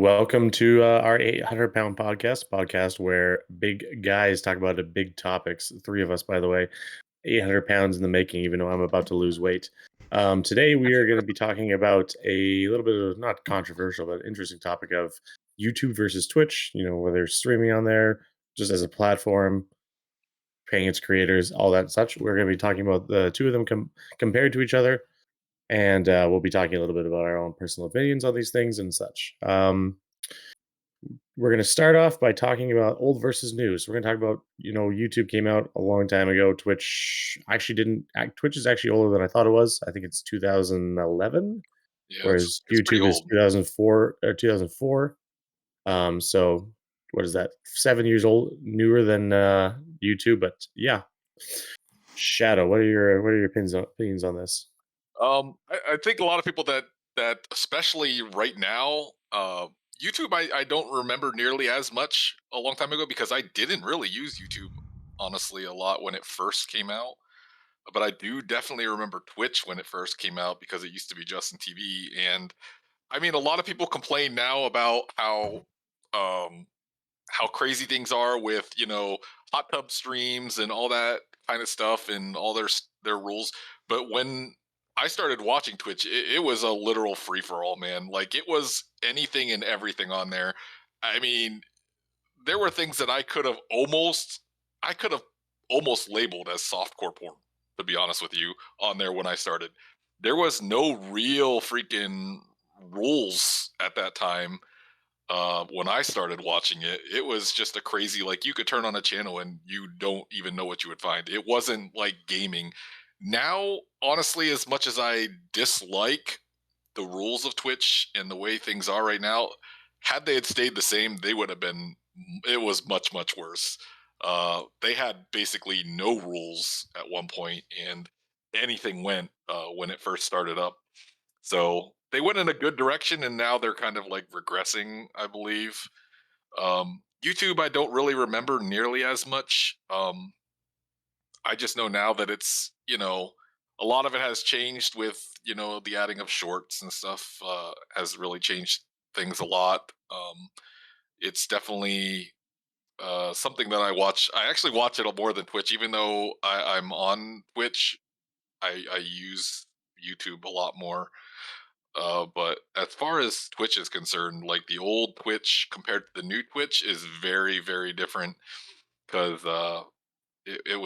Welcome to our 800-pound podcast where big guys talk about big topics. Three of us, by the way, 800 pounds in the making, even though I'm about to lose weight. Today, we are going to be talking about a little bit of not controversial, but interesting topic of YouTube versus Twitch, whether streaming on there just as a platform, paying its creators, all that and such. We're going to be talking about the two of them compared to each other. And we'll be talking a little bit about our own personal opinions on these things and such. We're going to start off by talking about old versus new. So we're going to talk about, YouTube came out a long time ago. Twitch actually didn't. Twitch is actually older than I thought it was. I think it's 2011, Yeah, whereas it's pretty YouTube is old. 2004 or 2004. So what is that? 7 years old, newer than YouTube. But yeah, Shadow. What are your opinions on this? I think a lot of people that especially right now, YouTube, I don't remember nearly as much a long time ago because I didn't really use YouTube honestly a lot when it first came out. But I do definitely remember Twitch when it first came out because it used to be Justin TV. And I mean, a lot of people complain now about um, how crazy things are with hot tub streams and all that kind of stuff and all their rules. But when I started watching Twitch, it was a literal free for all, man. Like it was anything and everything on there. I mean, there were things that I could have almost labeled as softcore porn, to be honest with you, on there when I started. There was no real freaking rules at that time. When I started watching it, it was just a crazy, like, you could turn on a channel and you don't even know what you would find. It wasn't like gaming. Now, honestly, as much as I dislike the rules of Twitch and the way things are right now, had they had stayed the same, they would have been. It was much much worse. They had basically no rules at one point, and anything went when it first started up. So they went in a good direction, and now they're kind of like regressing, I believe. YouTube, I don't really remember nearly as much. I just know now that it's a lot of it has changed with the adding of shorts and stuff has really changed things a lot. It's definitely something that I watch. I actually watch it more than Twitch, even though I'm on Twitch. I use YouTube a lot more. But as far as Twitch is concerned, like the old Twitch compared to the new Twitch is very, very different because it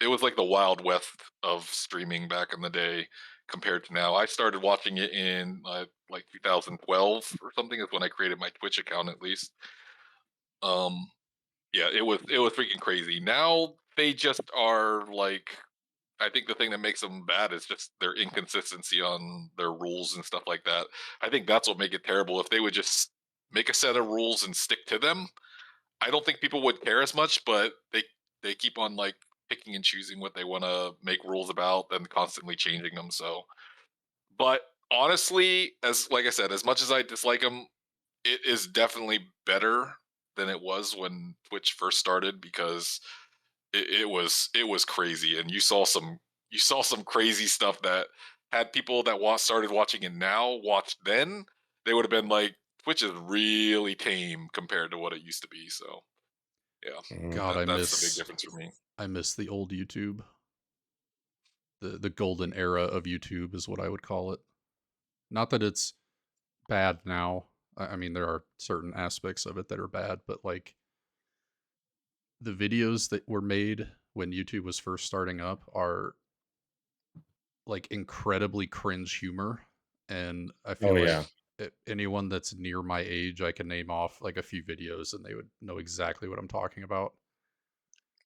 was like the wild west of streaming back in the day compared to now. I started watching it in like 2012 or something is when I created my Twitch account at least. Um, yeah, it was freaking crazy. Now they just are like I think the thing that makes them bad is just their inconsistency on their rules and stuff like that. I think that's what make it terrible. If they would just make a set of rules and stick to them, I don't think people would care as much, but they keep on like picking and choosing what they want to make rules about and constantly changing them. So, but honestly, as like I said, as much as I dislike them, it is definitely better than it was when Twitch first started because it was crazy, and you saw some crazy stuff that had people that started watching it now watched then, they would have been like, Twitch is really tame compared to what it used to be. So yeah, Mhm. God, that's the big difference for me. I miss the old YouTube. The golden era of YouTube is what I would call it. Not that it's bad now. I mean, there are certain aspects of it that are bad, but like the videos that were made when YouTube was first starting up are like incredibly cringe humor, and I Oh feel yeah. like anyone that's near my age, I can name off like a few videos and they would know exactly what I'm talking about.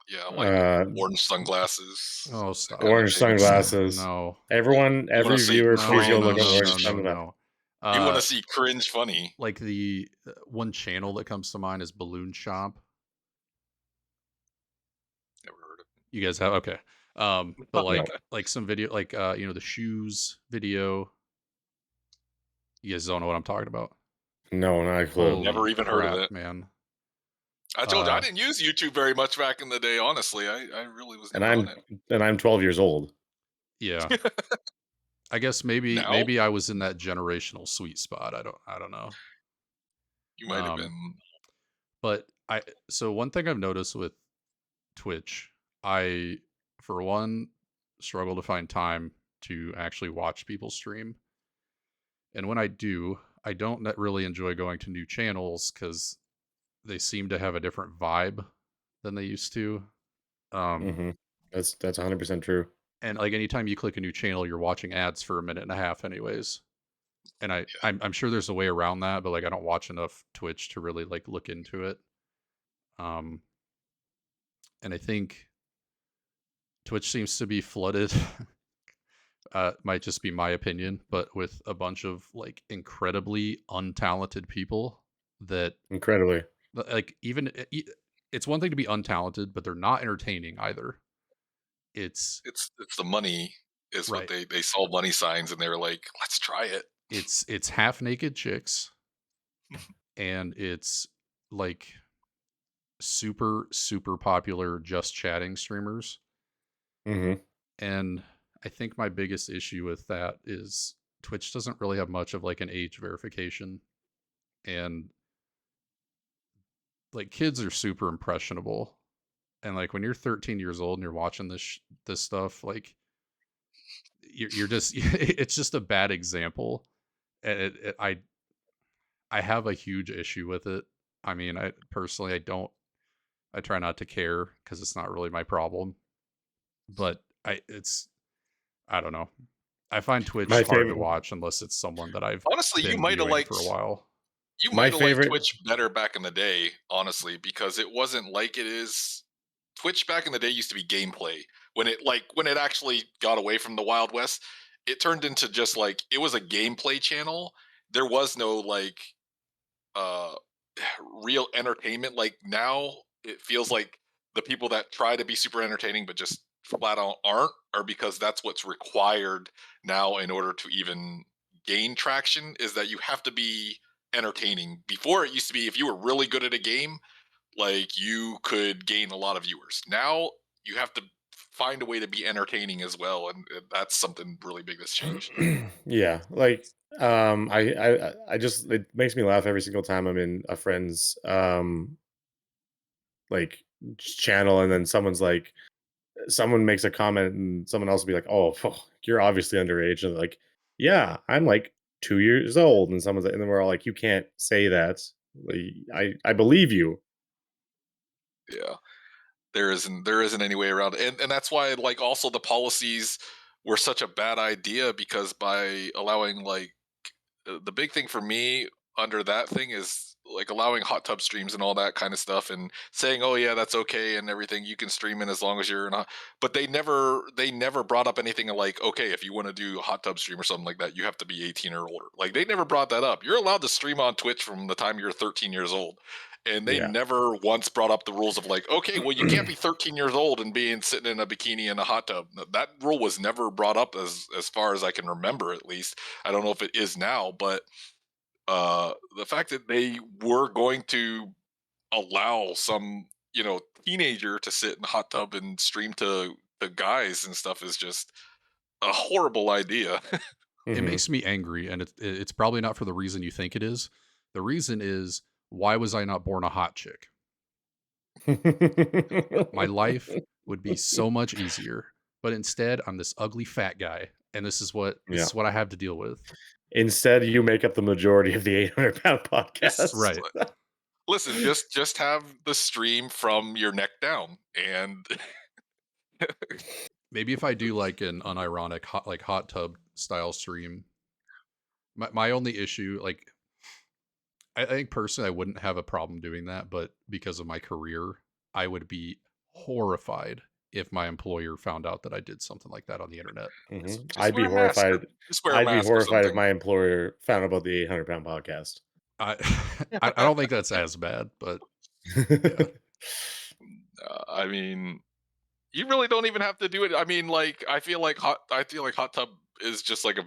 Yeah, like Uh, orange sunglasses, Oh, that kind stop. of Orange thing. sunglasses. No. Everyone, You want every to see viewer, please go No, look no, at no, orange no, cringe? no, sunglasses. no. You want to Uh, see cringe funny? like the one channel that comes to mind is Balloon Shop. Never heard of You guys have okay. But No, like some video, like the shoes video. You guys don't know what I'm talking about. no, not a it. clue. Never Holy even heard of crap, it. man! I told you I Uh, didn't use YouTube very much back in the day. Honestly, I really was And never on I'm it. and I'm 12 years old. yeah. I guess maybe Now maybe I was in that generational sweet spot. I don't know. You might have Um, been. but so one thing I've noticed with Twitch, I, for one, struggle to find time to actually watch people stream. And when I do, I don't really enjoy going to new channels because they seem to have a different vibe than they used to. Um, Hmm. That's 100% true. and like anytime you click a new channel, you're watching ads for a minute and a half, anyways. And Yeah. I'm sure there's a way around that, but like I don't watch enough Twitch to really like look into it. Um, and I think Twitch seems to be flooded. Might just be my opinion, but with a bunch of like incredibly untalented people that Incredibly. like it's one thing to be untalented, but they're not entertaining either. It's It's the money is what right. they saw money signs and they were like, let's try it. It's half naked chicks and it's like super popular just chatting streamers. Hmm. And I think my biggest issue with that is Twitch doesn't really have much of like an age verification, and like kids are super impressionable. And like when you're 13 years old and you're watching this stuff, like you're just it's just a bad example. And I have a huge issue with it. I mean, I personally I try not to care because it's not really my problem. But I don't know. I find Twitch My hard to favorite watch unless it's someone that I've Honestly, been viewing for a while. you my might have liked favorite Twitch better back in the day, honestly, because it wasn't like it is. Twitch back in the day used to be gameplay. When it actually got away from the Wild West, it turned into just like it was a gameplay channel. There was no like uh real entertainment. Like now it feels like the people that try to be super entertaining but just flat out aren't are because that's what's required now in order to even gain traction is that you have to be entertaining. Before it used to be if you were really good at a game, like you could gain a lot of viewers. Now you have to find a way to be entertaining as well, and that's something really big that's changed. yeah, like I just it makes me laugh every single time I'm in a friend's like channel, and then someone makes a comment and someone else will be like, "Oh, phew, you're obviously underage." And like, "Yeah, I'm like 2 years old." And someone's like, and then we're all like, "You can't say that." Like, I believe you. Yeah. There isn't any way around it. And that's why like also the policies were such a bad idea because by allowing like the big thing for me under that thing is like allowing hot tub streams and all that kind of stuff and saying oh yeah that's okay and everything you can stream in as long as you're not, but they never brought up anything like okay if you want to do a hot tub stream or something like that you have to be 18 or older. Like they never brought that up. You're allowed to stream on Twitch from the time you're 13 years old, and they Yeah. never once brought up the rules of like okay well you can't be 13 years old and being sitting in a bikini in a hot tub. That rule was never brought up as far as I can remember, at least. I don't know if it is now, but the fact that they were going to allow some teenager to sit in the hot tub and stream to the guys and stuff is just a horrible idea. It Hmm. makes me angry, and it's probably not for the reason you think it is. The reason is, why was I not born a hot chick? My life would be so much easier. But instead, I'm this ugly fat guy, and this Yeah. is what I have to deal with. Instead, you make up the majority of the 800-pound Just podcast. Right. listen, just have the stream from your neck down, and Maybe if I do like an unironic hot tub style stream. My only issue, like I think personally I wouldn't have a problem doing that, but because of my career, I would be horrified if my employer found out that I did something like that on the internet. just, Mhm. just wear a mask or just wear a I'd be mask or horrified if something. my employer found about the 800-pound podcast. I I don't think that's as bad, but yeah. I mean, you really don't even have to do it. I mean, like I feel like hot tub is just like a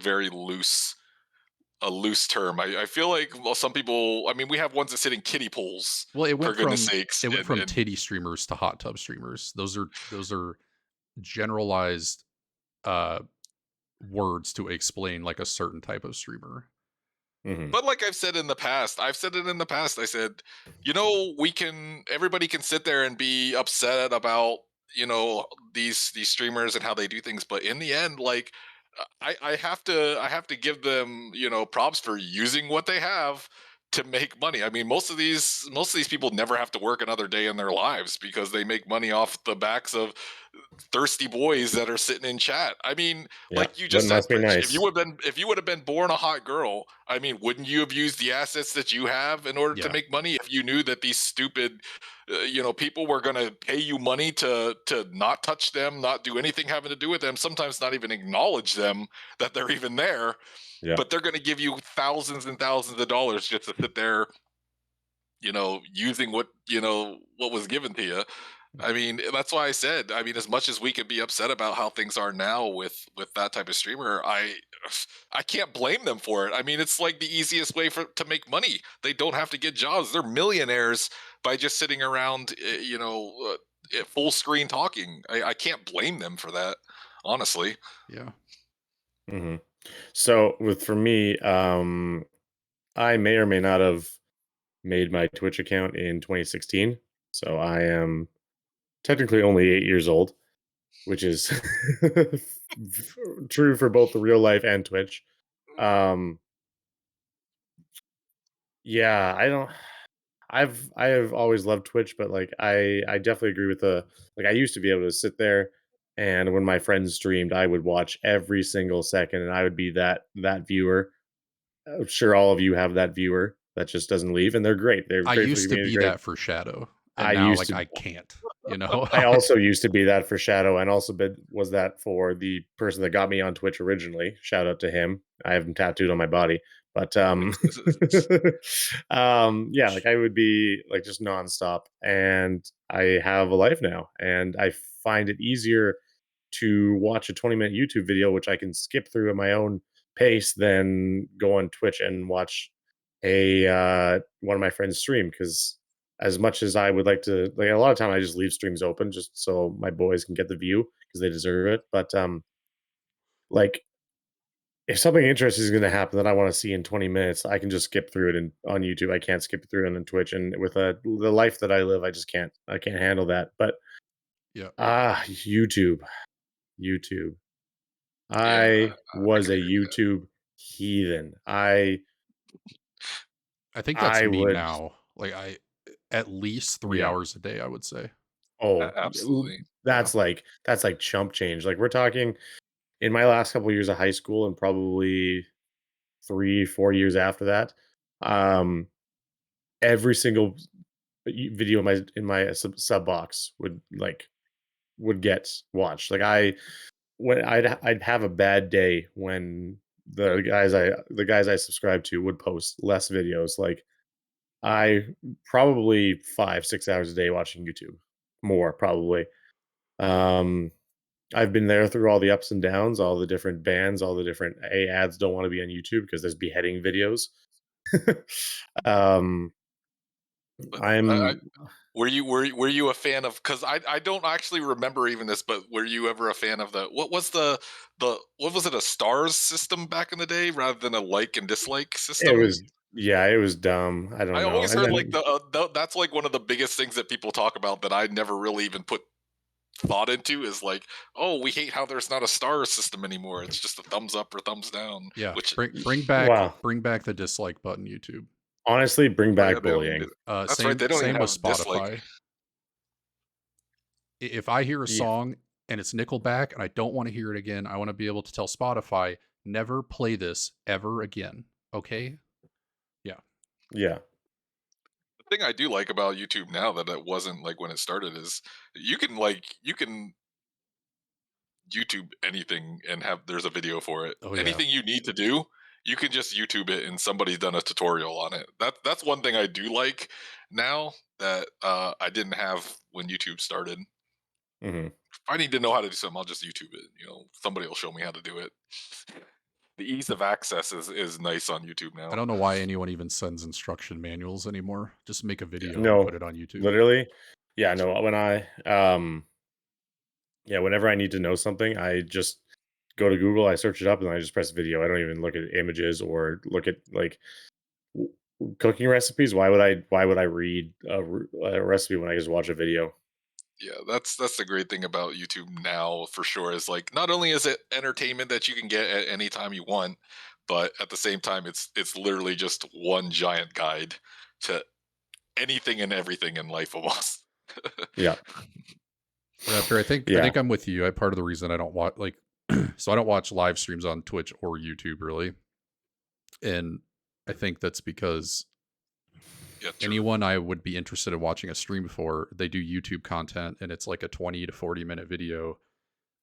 loose term. I feel like well, some people. I mean, we have ones that sit in kiddie pools Well, for goodness sakes, it went from and titty streamers to hot tub streamers. Those are generalized uh words to explain like a certain type of streamer. Mhm. But like I've said in the past, I've said it in the past. I said, everybody can sit there and be upset about these streamers and how they do things, but in the end, like I have to give them props for using what they have to make money. I mean, most of these people never have to work another day in their lives because they make money off the backs of thirsty boys that are sitting in chat. I mean, Yeah, like you but just it said, must be Pritch, nice. if you would have been born a hot girl, I mean, wouldn't you have used the assets that you have in order to Yeah. make money if you knew that these stupid, people were going to pay you money to not touch them, not do anything having to do with them, sometimes not even acknowledge them that they're even there, Yeah. but they're going to give you thousands and thousands of dollars just to sit there, using what was given to you. I mean, that's why I said, I mean, as much as we could be upset about how things are now with that type of streamer, I can't blame them for it. I mean, it's like the easiest way to make money. They don't have to get jobs. They're millionaires by just sitting around, at full screen talking. I can't blame them for that, honestly. Yeah. Mhm. So for me, I may or may not have made my Twitch account in 2016. So I am technically only 8 years old, which is true for both the real life and Twitch. Um, yeah, I don't. I have always loved Twitch, but like I definitely agree with the like I used to be able to sit there and when my friends streamed, I would watch every single second and I would be that viewer. I'm sure all of you have that viewer that just doesn't leave and they're great. They're I great for the used to community, be great. that for Shadow, and I now used like to I can't, you know. I also used to be that for Shadow and also was that for the person that got me on Twitch originally. Shout out to him. I have him tattooed on my body. But yeah, like I would be like just nonstop and I have a life now and I find it easier to watch a 20-minute YouTube video which I can skip through at my own pace than go on Twitch and watch a one of my friends stream because as much as I would like to like a lot of time I just leave streams open just so my boys can get the view because they deserve it. But like if something interesting is going to happen that I want to see in 20 minutes, I can just skip through it on YouTube. I can't skip through it on Twitch. And with the life that I live, I just can't. I can't handle that. But Yeah. YouTube, YouTube. Yeah, I I was can a agree with that. YouTube heathen. I I think that's I me would now. Like I at least 3 yeah. hours a day, I would say. Absolutely. Yeah. that's like chump change. Like we're talking in my last couple years of high school and probably 3, 4 years after that. Um, every single video in my sub box would get watched. Like I'd have a bad day when the guys I subscribe to would post less videos. Like I probably 5, 6 hours a day watching YouTube, more probably. Um, I've been there through all the ups and downs, all the different bans, all the different ads don't want to be on YouTube because there's beheading videos. um, But I'm were you a fan of? Because I don't actually remember even this, but were you ever a fan of what was the what was it, a stars system back in the day rather than a like and dislike It system? was yeah, it was dumb. I I don't know. always And heard like then that's like one of the biggest things that people talk about that I never really even put thought into is like, oh, we hate how there's not a star system anymore. It's just a thumbs up or thumbs down. Yeah. Which, wow, Bring back the dislike button, YouTube. honestly, bring oh yeah, back bullying. that's right. They don't even Same with have dislike. Spotify. If I hear a Yeah, song and it's Nickelback and I don't want to hear it again, I want to be able to tell Spotify, never play this ever again. Okay? Yeah. yeah, The thing I do like about YouTube now that it wasn't like when it started is you can YouTube anything and have there's a video for it. Oh yeah. Anything you need to do, you can just YouTube it and somebody's done a tutorial on it. That's one thing I do like now that I didn't have when YouTube started. hmm If I need to know how to do something, I'll just YouTube it. Somebody will show me how to do it. The ease of access is nice on YouTube I now. don't know why anyone even sends instruction manuals anymore. Just make a Yeah. video and no, put it on YouTube. literally, yeah, no. When I yeah, whenever I need to know something, I just go to Google, I search it up, and I just press video. I don't even look at images or look at like cooking recipes. Why would I read a recipe when I just watch a video? Yeah, that's the great thing about YouTube now for sure is like not only is it entertainment that you can get at any time you want, but at the same time it's literally just one giant guide to anything and everything in life almost. Yeah, Raptor, I yeah, think I'm with you. Part of the reason I don't watch like so I don't watch live streams on Twitch or YouTube really. And I think that's because Yeah, true. anyone I would be interested in watching a stream for, they do YouTube content and it's like a 20 to 40-minute video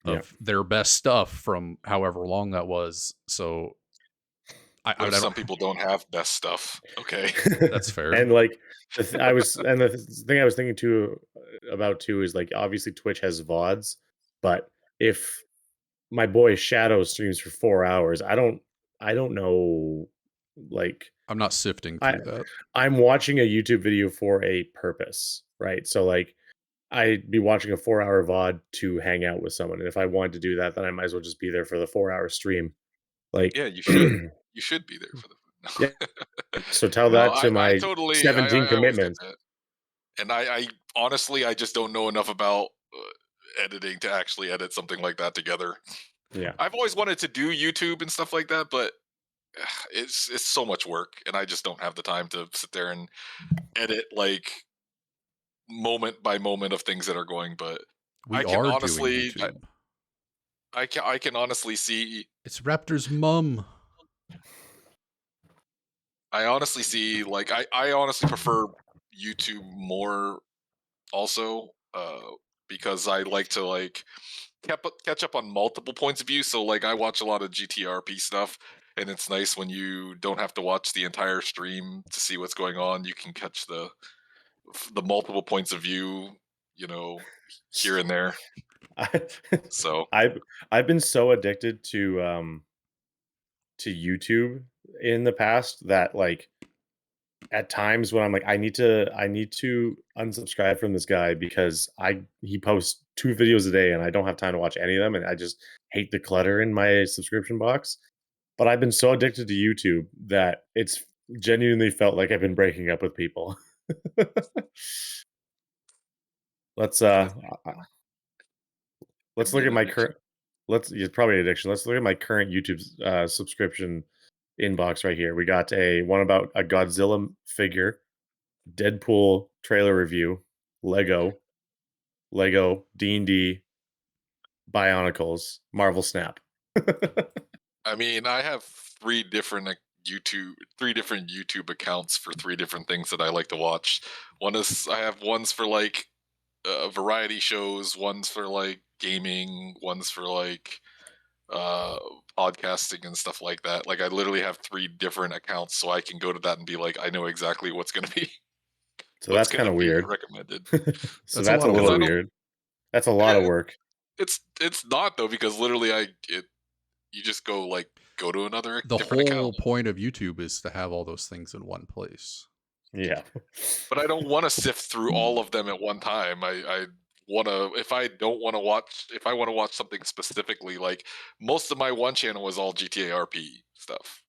yeah. of their best stuff from however long that was. So What I if don't some people don't have best stuff? Okay. that's fair. And like the thing I was thinking too about too is like obviously Twitch has VODs, but if my boy Shadow streams for 4 hours, I don't know like I'm not sifting I through that. I'm watching a YouTube video for a purpose, right? So like I'd be watching a 4-hour VOD to hang out with someone. And if I wanted to do that, then I might as well just be there for the 4-hour stream. Like Yeah, you should. You should be there for yeah, the so tell no, that to I my totally 17 I always get commitments. that. And I honestly I just don't know enough about editing to actually edit something like that together. Yeah. I've always wanted to do YouTube and stuff like that, but it's so much work and I just don't have the time to sit there and edit like moment by moment of things that are going, but We I can are doing honestly YouTube. I can honestly see It's Raptor's mum. I honestly see like I honestly prefer YouTube more also because I like to like catch up on multiple points of view. So like I watch a lot of GTRP stuff, and it's nice when you don't have to watch the entire stream to see what's going on. You can catch the multiple points of view, you know, here and there. I So I've been so addicted to YouTube in the past that like at times when I'm like I need to unsubscribe from this guy because I he posts 2 videos a day and I don't have time to watch any of them and I just hate the clutter in my subscription box. But I've been so addicted to YouTube that it's genuinely felt like I've been breaking up with people. Let's that is can let's be look an at my addiction. current let's it's probably an addiction. Let's look at my current YouTube subscription inbox right here. We got a one about a Godzilla figure, Deadpool trailer review, Lego, D&D, Bionicles, Marvel Snap. I mean, I have three different YouTube accounts for three different things that I like to watch. One is I have ones for like variety shows, one's for like gaming, one's for like uh podcasting and stuff like that. Like I literally have three different accounts so I can go to that and be like I know exactly what's going to be So what's that's going kind to of be weird. recommended. So That's a that's lot a of Cuz little I work. don't weird. That's a lot of eh, work. it's not though because literally you just go like go to another The different account. whole point of YouTube is to have all those things in one place. Yeah. But I don't want to sift through all of them at one time. I want to if I want to watch something specifically like most of my one channel was all GTA RP stuff.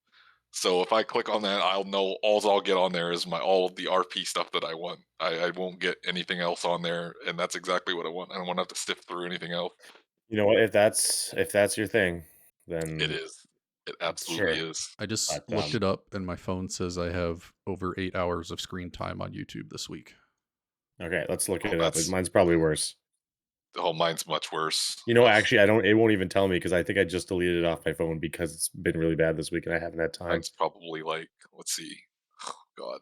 So if I click on that, I'll know I'll get on there is my all the RP stuff that I want. I won't get anything else on there, and that's exactly what I want. I don't want to have to sift through anything else. You know what? If that's your thing, It then is. It absolutely sure. is. I just But looked it up and my phone says I have over 8 hours of screen time on YouTube this week. okay, let's look Oh, it up. that's Mine's probably worse. oh, mine's much worse. You know, Ugh, actually, I don't. It won't even tell me because I think I just deleted it off my phone because it's been really bad this week and I haven't had time. mine's probably like let's see. Oh, God,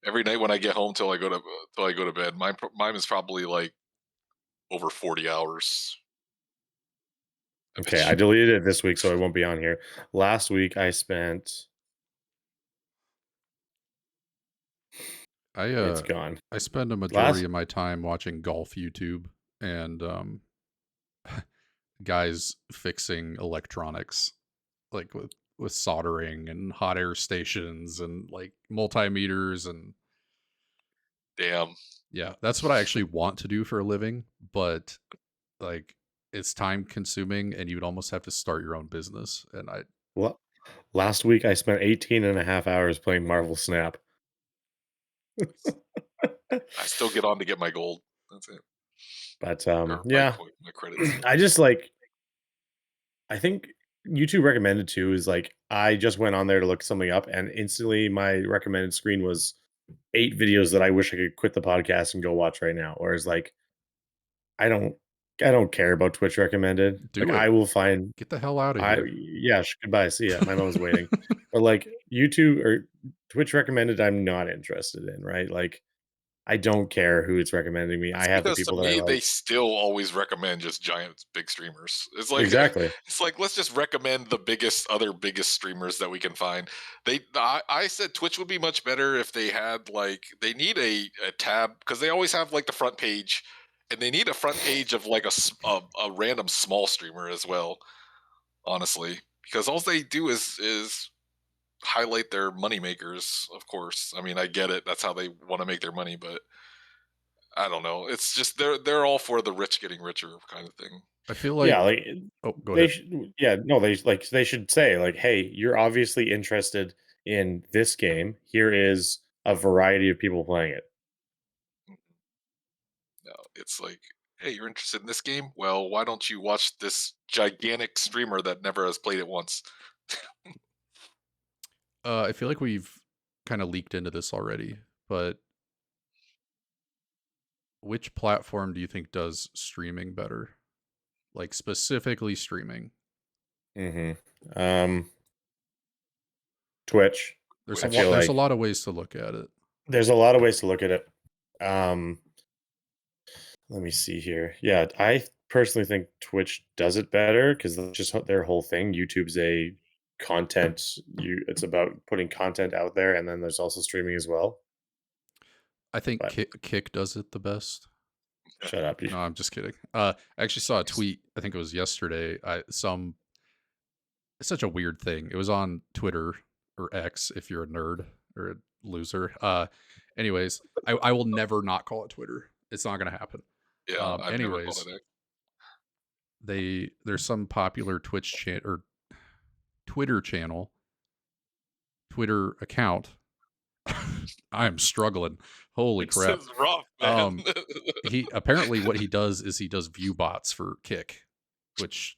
every night when I get home till I go to bed, mine is probably like over 40 hours. I Okay, bet I you. deleted it this week, so it won't be on here. Last week, I spent. I It's uh gone. I spend a majority Last. of my time watching golf YouTube and guys fixing electronics like with soldering and hot air stations and like multimeters and Damn. yeah, that's what I actually want to do for a living, but like it's time consuming, and you would almost have to start your own business. And I Well, last week I spent 18 and a half hours playing Marvel Snap. I still get on to get my gold. That's it. But, Or yeah, my credits. I just, like I think YouTube recommended too is, like, I just went on there to look something up, and instantly my recommended screen was 8 videos that I wish I could quit the podcast and go watch right now, whereas, like, I don't I don't care about Twitch recommended. Like, do it. I will find Get the hell out of I here. yeah, goodbye, see ya, my mom's waiting. But, like, YouTube or Twitch recommended, I'm not interested in, right? Like, I don't care who it's recommending me. I That's have the because to people that I me, they like. still always recommend just giant big streamers. It's like Exactly. it's like let's just recommend the biggest streamers that we can find. I said Twitch would be much better if they had like they need a tab because they always have like the front page, and they need a front page of like a random small streamer as well. Honestly, because all they do is highlight their money makers. Of course, I mean I get it. That's how they want to make their money, but I don't know. It's just they're all for the rich getting richer kind of thing. I feel Yeah, like like, oh, go they ahead. should yeah, no, they should say, like, "Hey, you're obviously interested in this game. Here is a variety of people playing it." No, it's like, hey, you're interested in this game? Well, why don't you watch this gigantic streamer that never has played it once? I feel like we've kind of leaked into this already, but which platform do you think does streaming better? Like specifically streaming. Mhm. Um, Twitch, I feel Which There's a like lot of ways to look at it. there's a lot of ways to look at it. Um, let me see here. Yeah, I personally think Twitch does it better because that's just their whole thing. YouTube's a content it's about putting content out there, and then there's also streaming as well. I think But Kick does it the best. shut up. No, I'm just kidding. I actually saw a tweet. I think it was yesterday. It's such a weird thing. It was on Twitter or X if you're a nerd or a loser. Anyways, I will never not call it Twitter. It's not gonna happen. yeah, I've never called Anyways, it X. there's some popular Twitch chat or Twitter channel, Twitter account. I am struggling. Holy It's crap. just rough, man. Um, he apparently what he does is he does view bots for Kick, which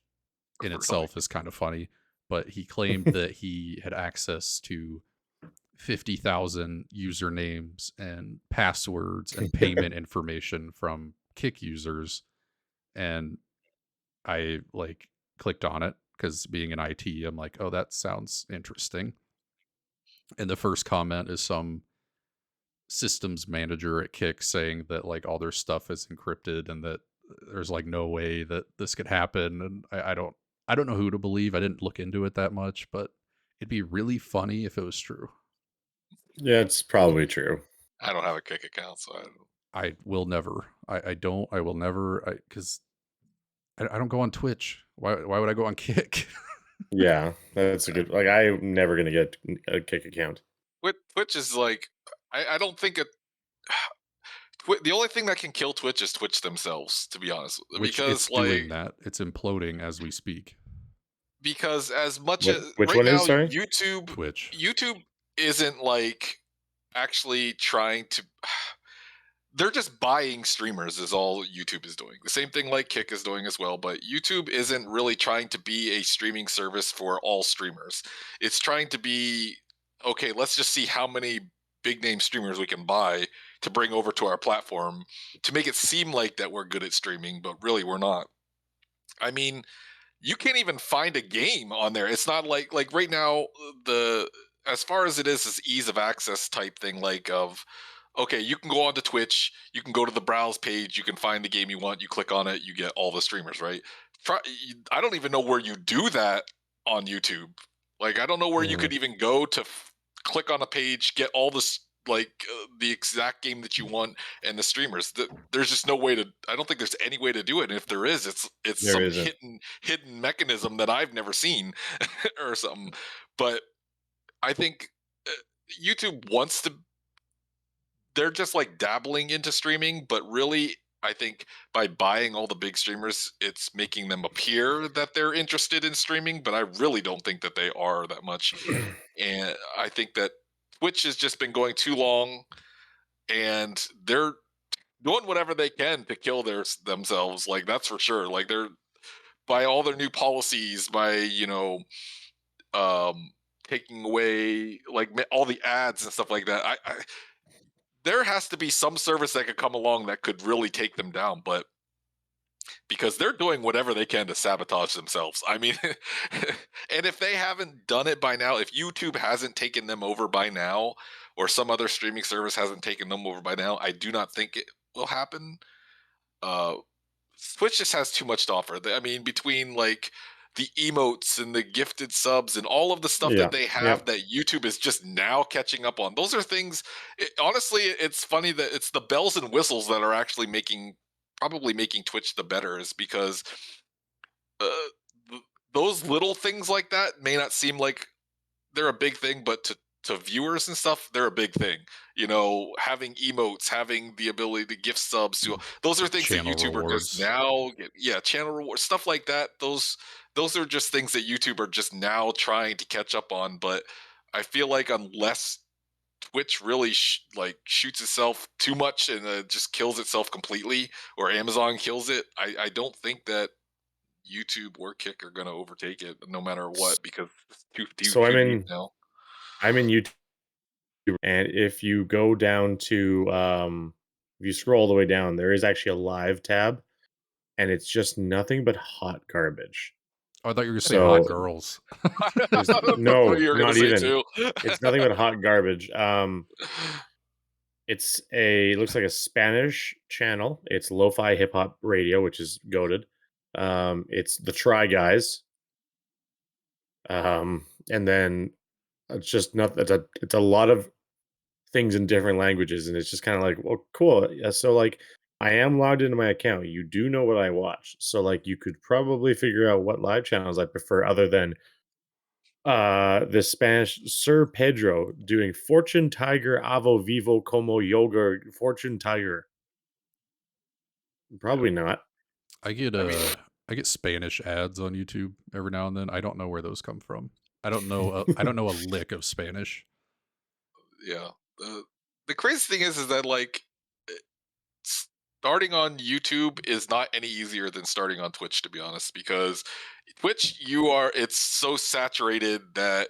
in Really? itself is kind of funny. But he claimed that he had access to 50,000 usernames and passwords and payment information from Kick users, and I like clicked on it because being in IT, I'm like, oh, that sounds interesting. And the first comment is some systems manager at Kick saying that like all their stuff is encrypted and that there's like no way that this could happen. And I don't know who to believe. I didn't look into it that much, but it'd be really funny if it was true. Yeah, it's probably true. I don't have a Kick account, so I don't. I will never. I will never. Because I don't go on Twitch. Why would I go on Kick? Yeah, that's a good like, I'm never gonna get a Kick account. Twitch is like, I don't think it. The only thing that can kill Twitch is Twitch themselves, to be honest, Which it's because doing like that. It's imploding as we speak. because as much What as which right one is, now sorry? Twitch. YouTube isn't like actually trying to they're just buying streamers is all YouTube is doing. The same thing like Kick is doing as well, but YouTube isn't really trying to be a streaming service for all streamers. It's trying to be okay, let's just see how many big name streamers we can buy to bring over to our platform to make it seem like that we're good at streaming, but really we're not. I mean, you can't even find a game on there. It's not like right now the as far as it is this ease of access type thing like of okay, you can go onto Twitch, you can go to the browse page, you can find the game you want, you click on it, you get all the streamers, right? I don't even know where you do that on YouTube. Like I don't know where you Mhm. could even go to click on a page, get all this the exact game that you want and the streamers. There's just no way to. I don't think there's any way to do it. And if there is, it's There some isn't. hidden mechanism that I've never seen or something. But I think YouTube wants to they're just like dabbling into streaming, but really I think by buying all the big streamers, it's making them appear that they're interested in streaming, but I really don't think that they are that much. And I think that Twitch has just been going too long, and they're doing whatever they can to kill themselves. Like that's for sure. Like they're by all their new policies, by um, taking away like all the ads and stuff like that. There has to be some service that could come along that could really take them down, but because they're doing whatever they can to sabotage themselves. I mean, and if they haven't done it by now, if YouTube hasn't taken them over by now, or some other streaming service hasn't taken them over by now, I do not think it will happen. Uh, Twitch just has too much to offer. I mean, between like the emotes and the gifted subs and all of the stuff Yeah. that they Yeah. have that YouTube is just now catching up on. Those are things. Honestly, it's funny that it's the bells and whistles that are actually probably making Twitch the better, is because uh, those little things like that may not seem like they're a big thing, but to viewers and stuff, they're a big thing. Having emotes, having the ability to gift subs to those are things that Channel YouTube are just rewards. now yeah, channel rewards, stuff like that. Those are just things that YouTube are just now trying to catch up on. But I feel like unless Twitch really like shoots itself too much and just kills itself completely, or Amazon kills it, I don't think that YouTube or Kick are going to overtake it no matter what, because it's So too deep now. I'm in YouTube, and if you go down to if you scroll all the way down, there is actually a live tab, and it's just nothing but hot garbage. Oh, I thought you were gonna say hot So girls. there's That's what no, you were going to not say even. too. It's nothing but hot garbage. It's a looks like a Spanish channel. It's lo-fi hip hop radio, which is goaded. It's the Try Guys. And then it's just not. It's a lot of things in different languages, and it's just kind of like, well, cool. Yeah, so like, I am logged into my account. You do know what I watch, so like, you could probably figure out what live channels I prefer, other than the Spanish Sir Pedro doing Fortune Tiger Avo Vivo Como Yoga Fortune Tiger. Yeah, Probably not. I get I mean, I get Spanish ads on YouTube every now and then. I don't know where those come from. I don't know a lick of Spanish. yeah. The crazy thing is that like starting on YouTube is not any easier than starting on Twitch, to be honest, because Twitch, it's so saturated that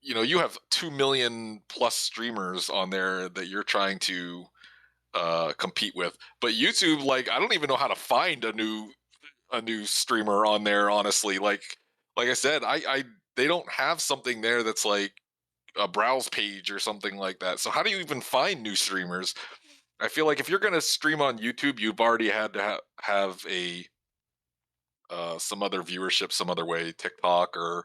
you have 2 million plus streamers on there that you're trying to compete with. But YouTube, like, I don't even know how to find a new streamer on there, honestly. Like I said, I they don't have something there that's like a browse page or something like that. So how do you even find new streamers? I feel like if you're going to stream on YouTube, you've already had to have a some other viewership some other way, TikTok or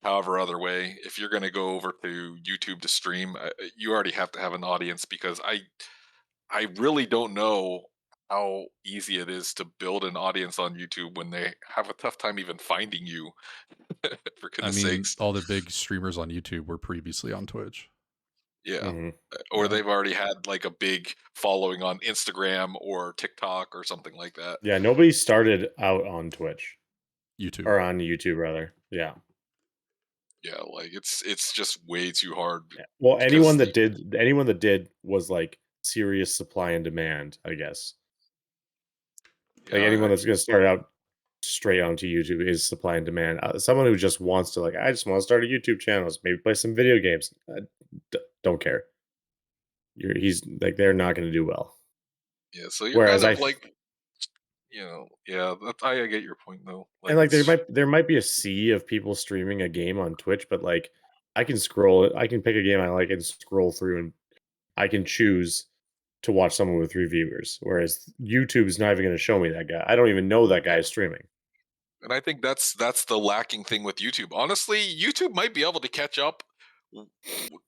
however other way. If you're going to go over to YouTube to stream, you already have to have an audience, because I really don't know how easy it is to build an audience on YouTube when they have a tough time even finding you. For I goodness mean, sakes, all the big streamers on YouTube were previously on Twitch. yeah. Mhm. Or Yeah. they've already had like a big following on Instagram or TikTok or something like that. Yeah, nobody started out on Twitch, YouTube. or on YouTube rather. Yeah. Yeah, like it's just way too hard Yeah. Well, because the anyone that did was like serious supply and demand, I guess. Like, anyone yeah that's gonna start out straight onto YouTube is supply and demand. Someone who just wants to, like, I just want to start a YouTube channel, maybe play some video games. Don't care. He's like, they're not going to do well. yeah. So you're kind Whereas of like yeah. I get your point though. and Like like, it's there might be a sea of people streaming a game on Twitch, but like, I can scroll it. I can pick a game I like and scroll through, and I can choose to watch someone with 3 viewers. Whereas YouTube's not even going to show me that guy. I don't even know that guy yeah. is streaming. And I think that's the lacking thing with YouTube. Honestly, YouTube might be able to catch up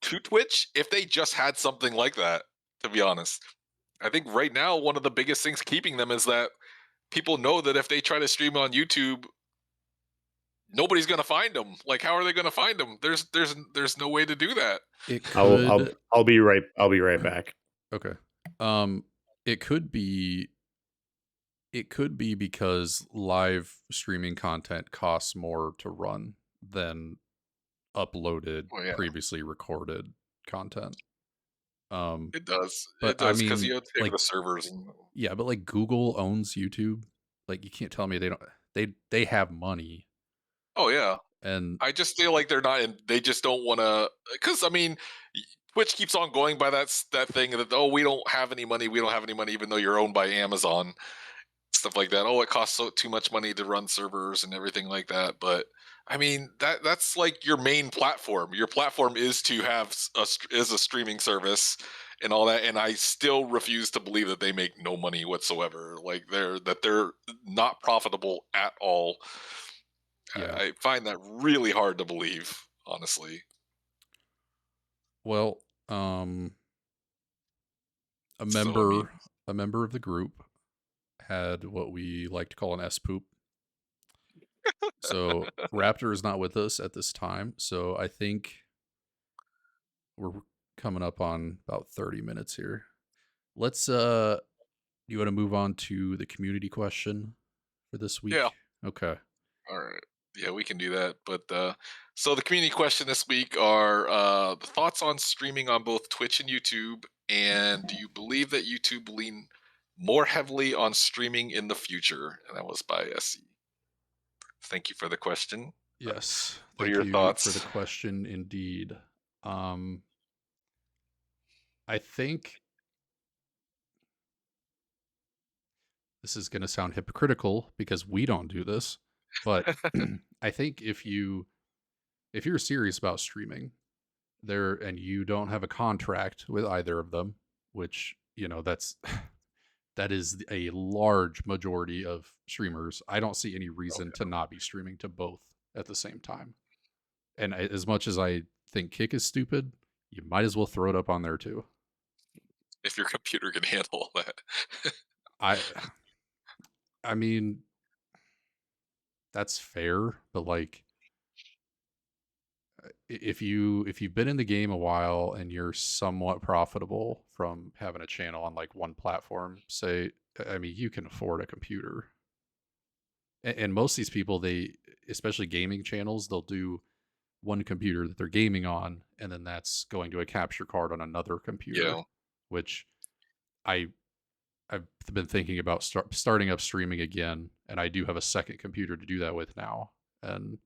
to Twitch if they just had something like that. To be honest, I think right now one of the biggest things keeping them is that people know that if they try to stream on YouTube, nobody's gonna find them. Like, how are they gonna find them? There's no way to do that. It I'll could I'll be right back. okay. Um it could be It could be because live streaming content costs more to run than uploaded, Well, yeah, previously recorded content. Um, it does. but It I does because mean, you have to pay for like, the servers. And, yeah, but like Google owns YouTube. Like, you can't tell me they don't. They have money, oh yeah, and I just feel like they're not. They just don't want to. Because I mean, Twitch keeps on going by that thing that, oh, we don't have any money. We don't have any money, even though you're owned by Amazon, stuff like that. Oh, it costs too much money to run servers and everything like that. But I mean, that's like your main platform. Your platform is to have is a streaming service and all that. And I still refuse to believe that they make no money whatsoever. Like they're not profitable at all. yeah. I find that really hard to believe, honestly. Well, a So I mean, member a member of the group had what we like to call an S poop. So Raptor is not with us at this time. So I think we're coming up on about 30 minutes here. Let's you want to move on to the community question for this yeah. week? Okay. All right. Yeah, we can do that. But so the community question this week are the thoughts on streaming on both Twitch and YouTube, and do you believe that YouTube will lean more heavily on streaming in the future? And that was by SE. Thank you for the question. Yes. What are Thank your you for the thoughts? question indeed. Um I think this is going to sound hypocritical because we don't do this, but I think if you're serious about streaming there and you don't have a contract with either of them, which, that's that is a large majority of streamers, I don't see any reason to not be streaming to both at the same time. And as much as I think Kick is stupid, you might as well throw it up on there too. If your computer can handle that. I I mean, that's fair, but like if you've been in the game a while and you're somewhat profitable from having a channel on like one platform, say, I mean, you can afford a computer. And most of these people, they, especially gaming channels, they'll do one computer that they're gaming on, and then that's going to a capture card on another computer, Yeah. which I I've been thinking about starting up streaming again, and I do have a second computer to do that with now. And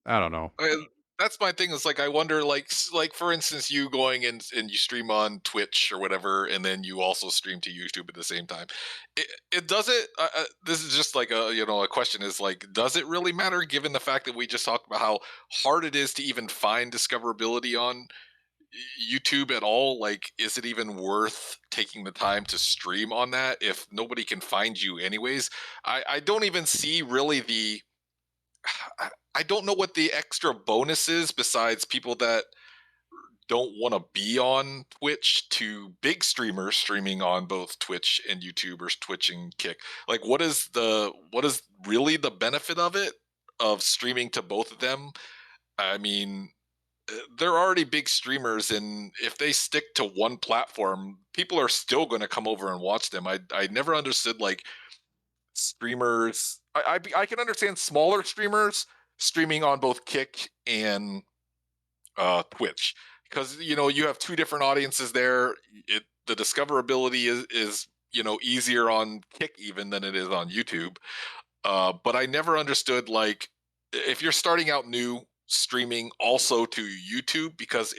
I don't know. And that's my thing. Is like I wonder, like for instance, you going and you stream on Twitch or whatever, and then you also stream to YouTube at the same time. It does it. This is just like a question is like, does it really matter given the fact that we just talked about how hard it is to even find discoverability on YouTube at all? Like, is it even worth taking the time to stream on that if nobody can find you anyways? I don't even see really the I don't know what the extra bonus is besides people that don't want to be on Twitch to big streamers streaming on both Twitch and YouTube or Twitch and Kick. Like what is really the benefit of it of streaming to both of them? I mean, they're already big streamers and if they stick to one platform, people are still going to come over and watch them. I never understood like streamers. I can understand smaller streamers streaming on both Kick and Twitch because you have two different audiences there. The discoverability is easier on Kick even than it is on YouTube. But I never understood like if you're starting out new streaming also to YouTube because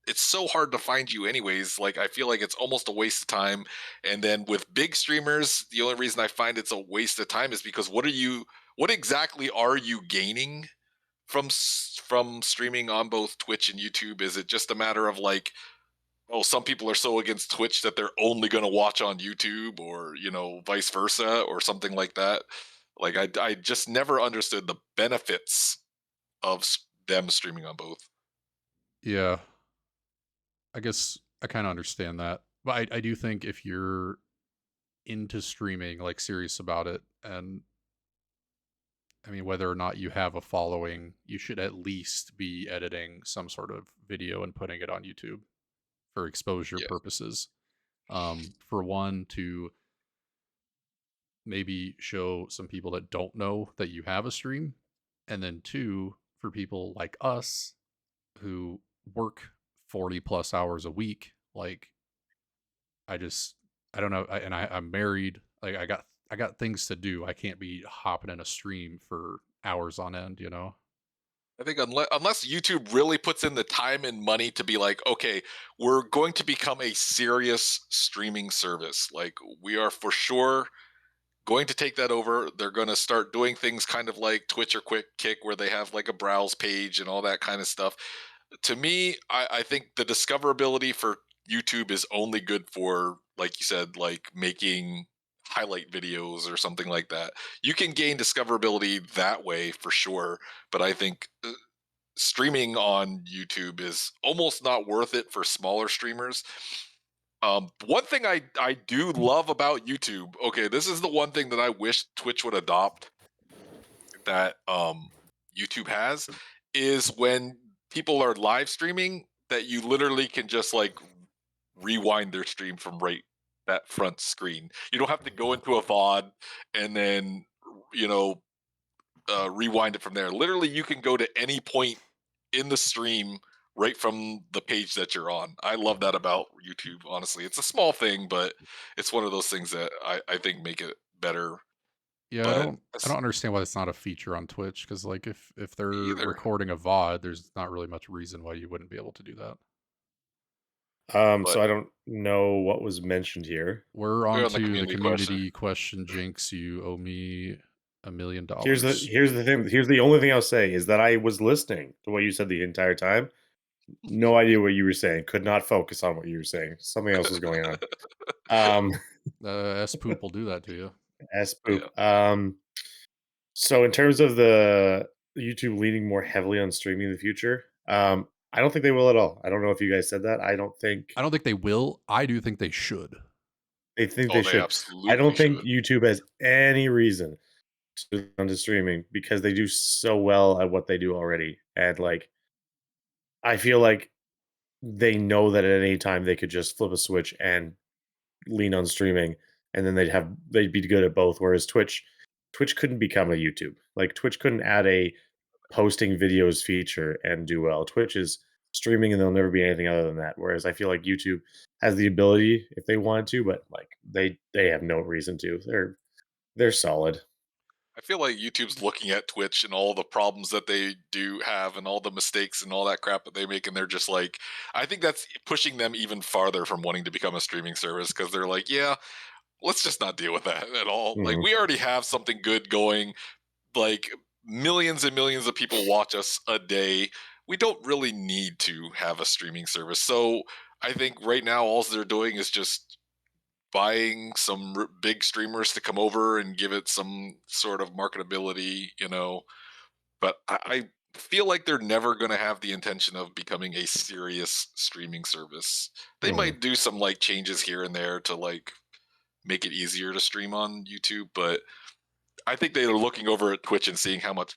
it's so hard to find you anyways. Like I feel like it's almost a waste of time. And then with big streamers, the only reason I find it's a waste of time is because what exactly are you gaining from streaming on both Twitch and YouTube? Is it just a matter of like, oh, some people are so against Twitch that they're only going to watch on YouTube, or vice versa, or something like that? Like I just never understood the benefits of them streaming on both. Yeah, I guess I kind of understand that. But I do think if you're into streaming, like serious about it, and I mean, whether or not you have a following, you should at least be editing some sort of video and putting it on YouTube for exposure Yes. purposes. For one, to maybe show some people that don't know that you have a stream, and then two, for people like us who work 40 plus hours a week. Like, I just, I don't know. I'm married. Like, I got things to do. I can't be hopping in a stream for hours on end, you know? I think unless YouTube really puts in the time and money to be like, okay, we're going to become a serious streaming service. Like we are for sure going to take that over. They're going to start doing things kind of like Twitch or Quick Kick, where they have like a browse page and all that kind of stuff. To me, I think the discoverability for YouTube is only good for, like you said, like making highlight videos or something like that. You can gain discoverability that way for sure, but I think streaming on YouTube is almost not worth it for smaller streamers. One thing I do love about YouTube, okay, this is the one thing that I wish Twitch would adopt that YouTube has, is when people are live streaming that you literally can just like rewind their stream from right that front screen. You don't have to go into a VOD and then you know rewind it from there. Literally, you can go to any point in the stream right from the page that you're on. I love that about YouTube. Honestly, it's a small thing, but it's one of those things that I think make it better. Yeah, But I don't understand why it's not a feature on Twitch, because like if they're either recording a VOD, there's not really much reason why you wouldn't be able to do that. but So I don't know what was mentioned here. We're we're on on the to the community question. community question. Jinx, you owe me Here's the $1,000,000. here's the thing. Here's the only thing I'll say is that I was listening to what you said the entire time. No idea what you were saying. Could not focus on what you were saying. Something else was going on. Um, S poop will do that to you. S Oh yeah, poop. So in terms of the YouTube leaning more heavily on streaming in the future, I don't think they will at all. I don't know if you guys said that. I don't think I don't think they will. I do think they should. they think oh they they should. I absolutely don't think should. YouTube has any reason to go onto streaming because they do so well at what they do already. And like I feel like they know that at any time they could just flip a switch and lean on streaming, and then they'd be good at both. Whereas Twitch couldn't become a YouTube. Like Twitch couldn't add a posting videos feature and do well. Twitch is streaming, and there'll never be anything other than that. Whereas I feel like YouTube has the ability if they wanted to, but like they have no reason to. They're solid. I feel like YouTube's looking at Twitch and all the problems that they do have and all the mistakes and all that crap that they make, and they're just like, I think that's pushing them even farther from wanting to become a streaming service because they're like, yeah, let's just not deal with that at all. Like, Mhm. we already have something good going. Like, millions and millions of people watch us a day. We don't really need to have a streaming service. So I think right now, all they're doing is just buying some big streamers to come over and give it some sort of marketability, But I feel like they're never going to have the intention of becoming a serious streaming service. They Mhm. might do some like changes here and there to like make it easier to stream on YouTube, but I think they are looking over at Twitch and seeing how much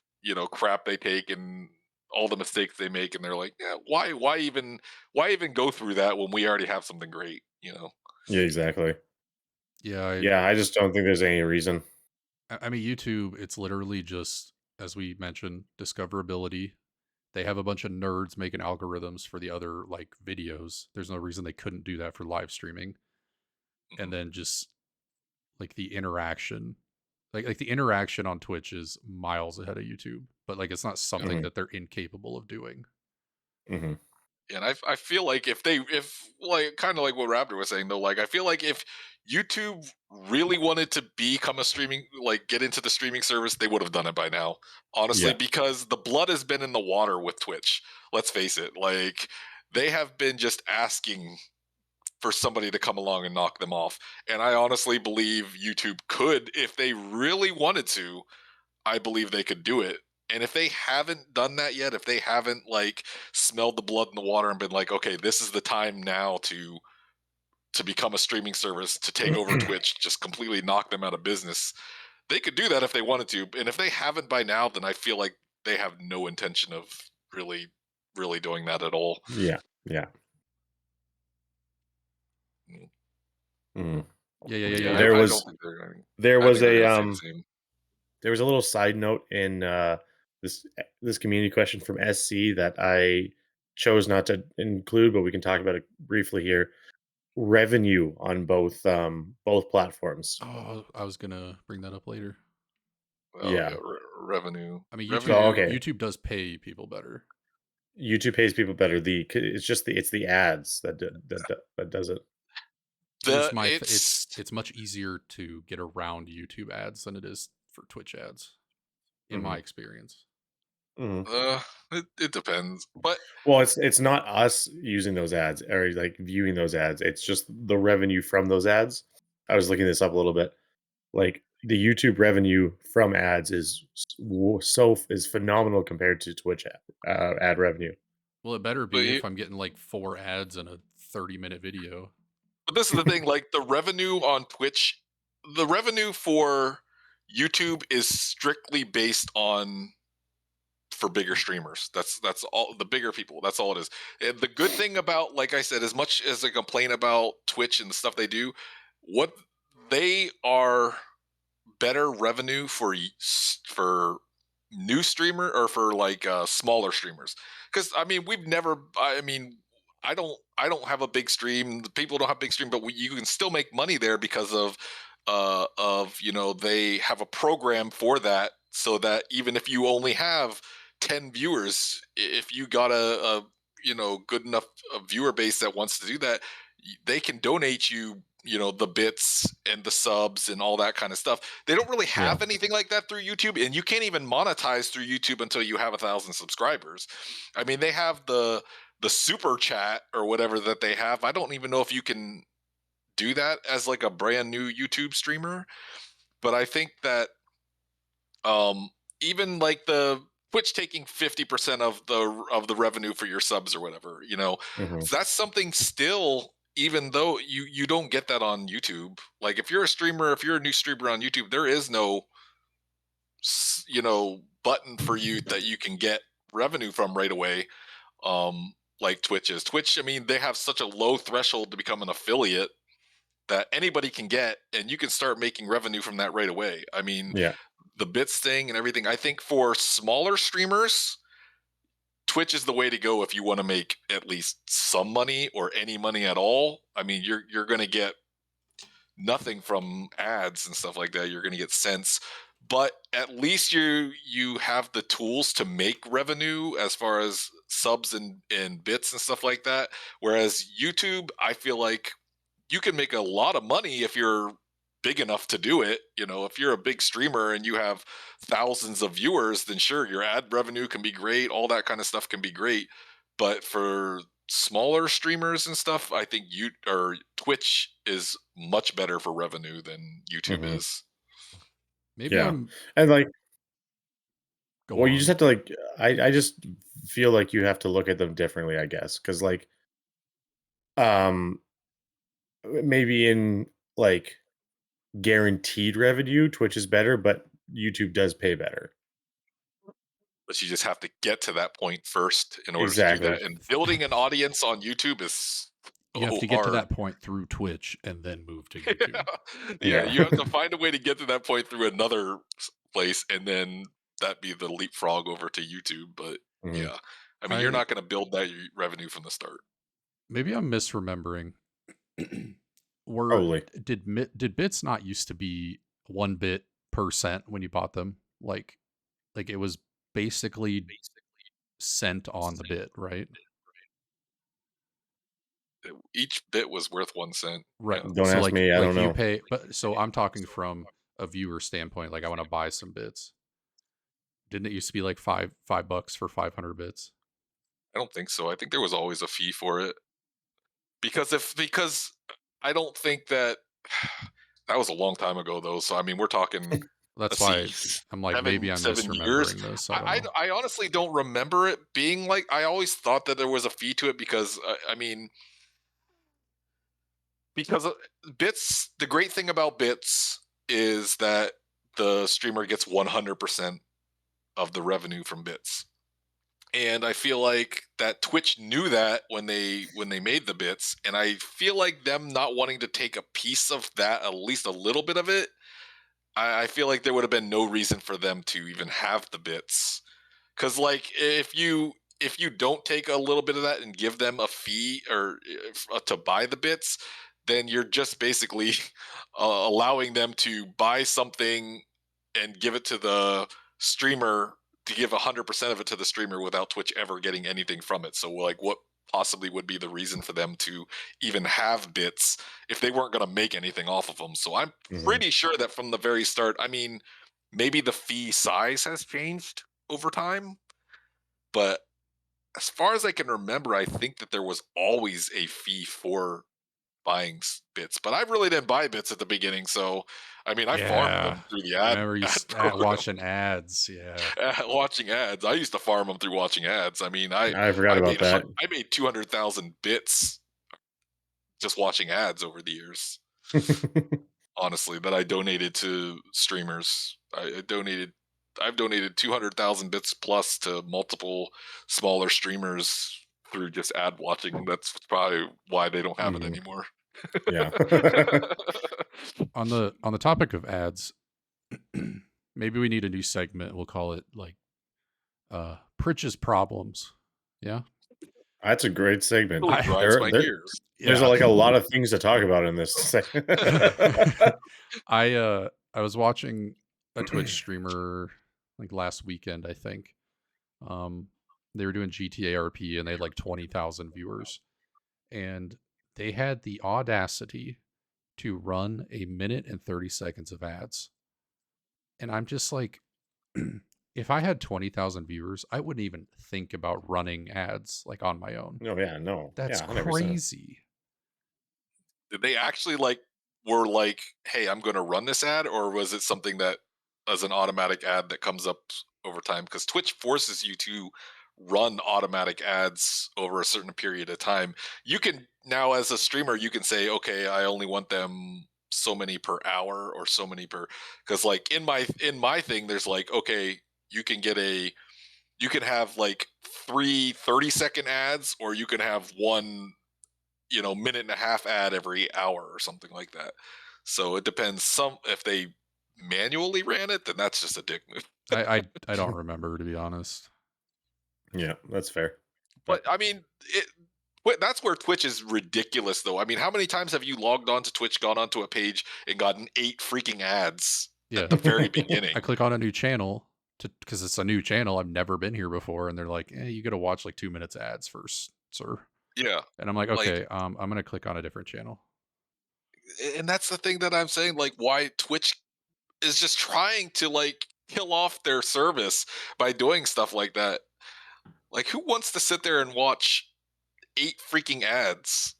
crap they take and all the mistakes they make, and they're like, yeah, why even go through that when we already have something great. Yeah, exactly. Yeah, Yeah, I just don't think there's any reason. I mean, YouTube, it's literally just, as we mentioned, discoverability. They have a bunch of nerds making algorithms for the other like videos. There's no reason they couldn't do that for live streaming. And Mhm. then just like the interaction, like the interaction on Twitch is miles ahead of YouTube, but like it's not Yeah. something Mhm. that they're incapable of doing. Mhm. And I feel like if like kind of like what Raptor was saying though, like I feel like if YouTube really wanted to become a streaming, like get into the streaming service, they would have done it by now. Honestly, Yeah. because the blood has been in the water with Twitch. Let's face it, like they have been just asking for somebody to come along and knock them off. And I honestly believe YouTube could, if they really wanted to, I believe they could do it. And if they haven't done that yet, if they haven't like smelled the blood in the water and been like, okay, this is the time now to become a streaming service to take over Twitch, just completely knock them out of business, they could do that if they wanted to. And if they haven't by now, then I feel like they have no intention of really, really doing that at all. Yeah. Yeah. Mm. Mhm. Yeah, Yeah. There I don't was think they're. there I was think they're a gonna stay the same. there was a little side note in this community question from SC that I chose not to include, but we can talk about it briefly here. Revenue on both platforms. Oh, I was gonna bring that up later. Oh Yeah. yeah, revenue, I mean, So revenue. okay, YouTube does pay people better. YouTube pays people better. It's the ads that does it. Here's The my it's it's much easier to get around YouTube ads than it is for Twitch ads, in my Hmm. experience. Hmm. it depends, but Well, it's not us using those ads or like viewing those ads. It's just the revenue from those ads. I was looking this up a little bit. Like the YouTube revenue from ads is phenomenal compared to Twitch ad revenue. Well, it better but be if I'm getting like 4 ads in a 30-minute video. But this is the thing, like the revenue on Twitch, the revenue for YouTube is strictly based on for bigger streamers. That's all the bigger people. That's all it is. And the good thing about, like I said, as much as I complain about Twitch and the stuff they do, what they are better revenue for for new streamer or for like smaller streamers, because I mean we've never I mean I don't have a big stream, the people don't have big stream, but you can still make money there because of they have a program for that, so that even if you only have 10 viewers, if you got a good enough viewer base that wants to do that, they can donate you the bits and the subs and all that kind of stuff. They don't really Yeah. have anything like that through YouTube, and you can't even monetize through YouTube until you have 1,000 subscribers. I mean, they have the super chat or whatever that they have. I don't even know if you can do that as like a brand new YouTube streamer, but I think that um even like the Twitch taking 50% of the revenue for your subs or whatever, Hmm. so that's something still, even though you don't get that on YouTube. Like if you're a streamer, if you're a new streamer on YouTube, there is no button for you that you can get revenue from right away. Like Twitch is. Twitch, I mean, they have such a low threshold to become an affiliate that anybody can get, and you can start making revenue from that right away. I mean, Yeah. the bits thing and everything. I think for smaller streamers, Twitch is the way to go if you want to make at least some money or any money at all. I mean, you're going to get nothing from ads and stuff like that. You're going to get cents, but at least you have the tools to make revenue as far as subs and bits and stuff like that. Whereas YouTube, I feel like you can make a lot of money if you're big enough to do it. If you're a big streamer and you have thousands of viewers, then sure, your ad revenue can be great. All that kind of stuff can be great. But for smaller streamers and stuff, I think Twitch is much better for revenue than YouTube Hmm. is. Maybe Yeah. I'm And like, go well, you just on. have to like. I just feel like you have to look at them differently, I guess, because like, um, maybe in like guaranteed revenue, Twitch is better, but YouTube does pay better. But you just have to get to that point first in order to do Exactly. that. And building an audience on YouTube is You have so to get to hard. that point through Twitch and then move to Yeah, YouTube. yeah. Yeah. You have to find a way to get to that point through another place, and then that be the leapfrog over to YouTube. But Hmm. yeah, I mean, you're I not going to build that revenue from the start. Maybe I'm misremembering. Were Probably. did bits not used to be 1 bit per cent when you bought them? Like it was basically cent on the bit, right? Each bit was worth 1 cent. Right. Yeah, Don't So ask me. I don't you know. pay, but so I'm talking from a viewer standpoint. Like I want to buy some bits. Didn't it used to be like $5 for 500 bits? I don't think so. I think there was always a fee for it, because I don't think that that was a long time ago though. So I mean, we're talking, That's let's see, why I'm like maybe seven I'm 7 years. misremembering this. I don't know. I honestly don't remember it being like. I always thought that there was a fee to it because I mean, because bits. The great thing about bits is that the streamer gets 100% of the revenue from bits. And I feel like that Twitch knew that when they made the bits, and I feel like them not wanting to take a piece of that, at least a little bit of it. I feel like there would have been no reason for them to even have the bits. Because like if you don't take a little bit of that and give them a fee or to buy the bits, then you're just basically allowing them to buy something and give it to the streamer, to give 100% of it to the streamer without Twitch ever getting anything from it. So like, what possibly would be the reason for them to even have bits if they weren't going to make anything off of them? So I'm Mhm. pretty sure that from the very start, I mean, maybe the fee size has changed over time, but as far as I can remember, I think that there was always a fee for buying bits. But I really didn't buy bits at the beginning, so I mean, I farmed Yeah. them through the I ad remember you ad program, watching ads. Yeah. watching ads. I used to farm them through watching ads. I mean, I I forgot I about made that. I made 200,000 bits just watching ads over the years. Honestly, that I donated to streamers. I've donated 200,000 bits plus to multiple smaller streamers through just ad watching. That's probably why they don't have it Mhm. anymore. Yeah. On the topic of ads, maybe we need a new segment. We'll call it like Pritch's problems. Yeah. That's a great segment. Really I grinds There my there gears. there's, yeah. like, a lot of things to talk about in this segment. I was watching a Twitch streamer like last weekend, I think. Um they were doing GTA RP and they had like 20,000 viewers, and they had the audacity to run a minute and 30 seconds of ads. And I'm just like, if I had 20,000 viewers, I wouldn't even think about running ads like on my own. No, yeah, no. That's Yeah, 100%. crazy. Did they actually were like, "Hey, I'm going to run this ad," or was it something that as an automatic ad that comes up over time? Because Twitch forces you to run automatic ads over a certain period of time. You can now, as a streamer, you can say, "Okay, I only want them so many per hour or so many per." Because like in my thing, there's like, okay, you can get a you can have like three 30-second ads, or you can have one minute and a half ad every hour or something like that. So it depends. Some if they manually ran it, then that's just a dick move. I don't remember, to be honest. Yeah, that's fair. But But I mean, that's where Twitch is ridiculous, though. I mean, how many times have you logged on to Twitch, gone onto a page, and gotten 8 freaking ads Yeah. at the very I beginning? click on a new channel to because it's a new channel. I've never been here before, and they're like, you got to watch like 2 minutes ads first, sir. Yeah, And I'm like, like, okay, I'm gonna click on a different channel. and that's the thing that I'm saying. Like, why Twitch is just trying to kill off their service by doing stuff like that. Like, who wants to sit there and watch 8 freaking ads?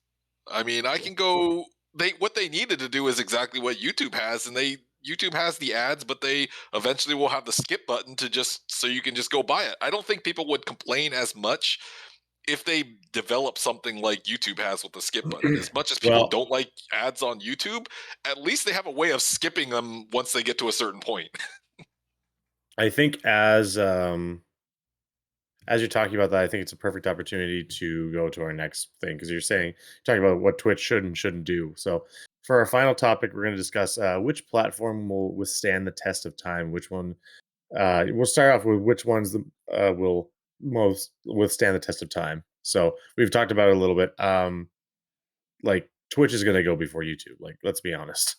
I mean, I can go. They What they needed to do is exactly what YouTube has, and YouTube has the ads, but they eventually will have the skip button to just so you can just go buy it. I don't think people would complain as much if they develop something like YouTube has with the skip button. As much as people well, don't like ads on YouTube, at least they have a way of skipping them once they get to a certain point. I think as you're talking about that, I think it's a perfect opportunity to go to our next thing because you're saying talking about what Twitch should and shouldn't do. So, for our final topic, we're going to discuss which platform will withstand the test of time. Which one? We'll start off with which ones will most withstand the test of time. So we've talked about it a little bit. Like Twitch is going to go before YouTube. Like, let's be honest.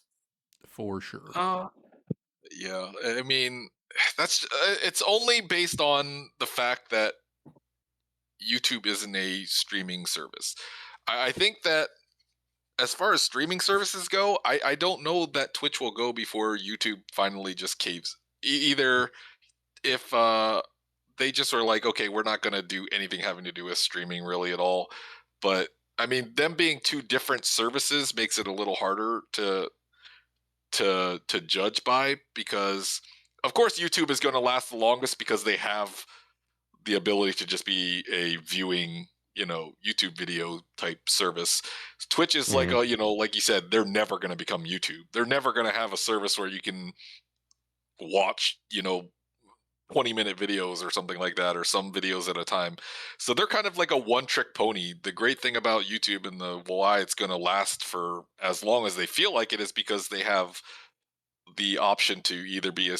For sure. Uh, yeah, I mean, it's only based on the fact that YouTube isn't a streaming service. I think that as far as streaming services go, I don't know that Twitch will go before YouTube finally just caves. Either if they just are like, okay, we're not going to do anything having to do with streaming really at all. But I mean, them being two different services makes it a little harder to judge by, because of course YouTube is going to last the longest because they have the ability to just be a viewing YouTube video type service. Twitch is like Mhm. like you said, they're never going to become YouTube. They're never going to have a service where you can watch 20-minute videos or something like that, or some videos at a time. So they're kind of like a one-trick pony. The great thing about YouTube and the why it's going to last for as long as they feel like it is because they have the option to either be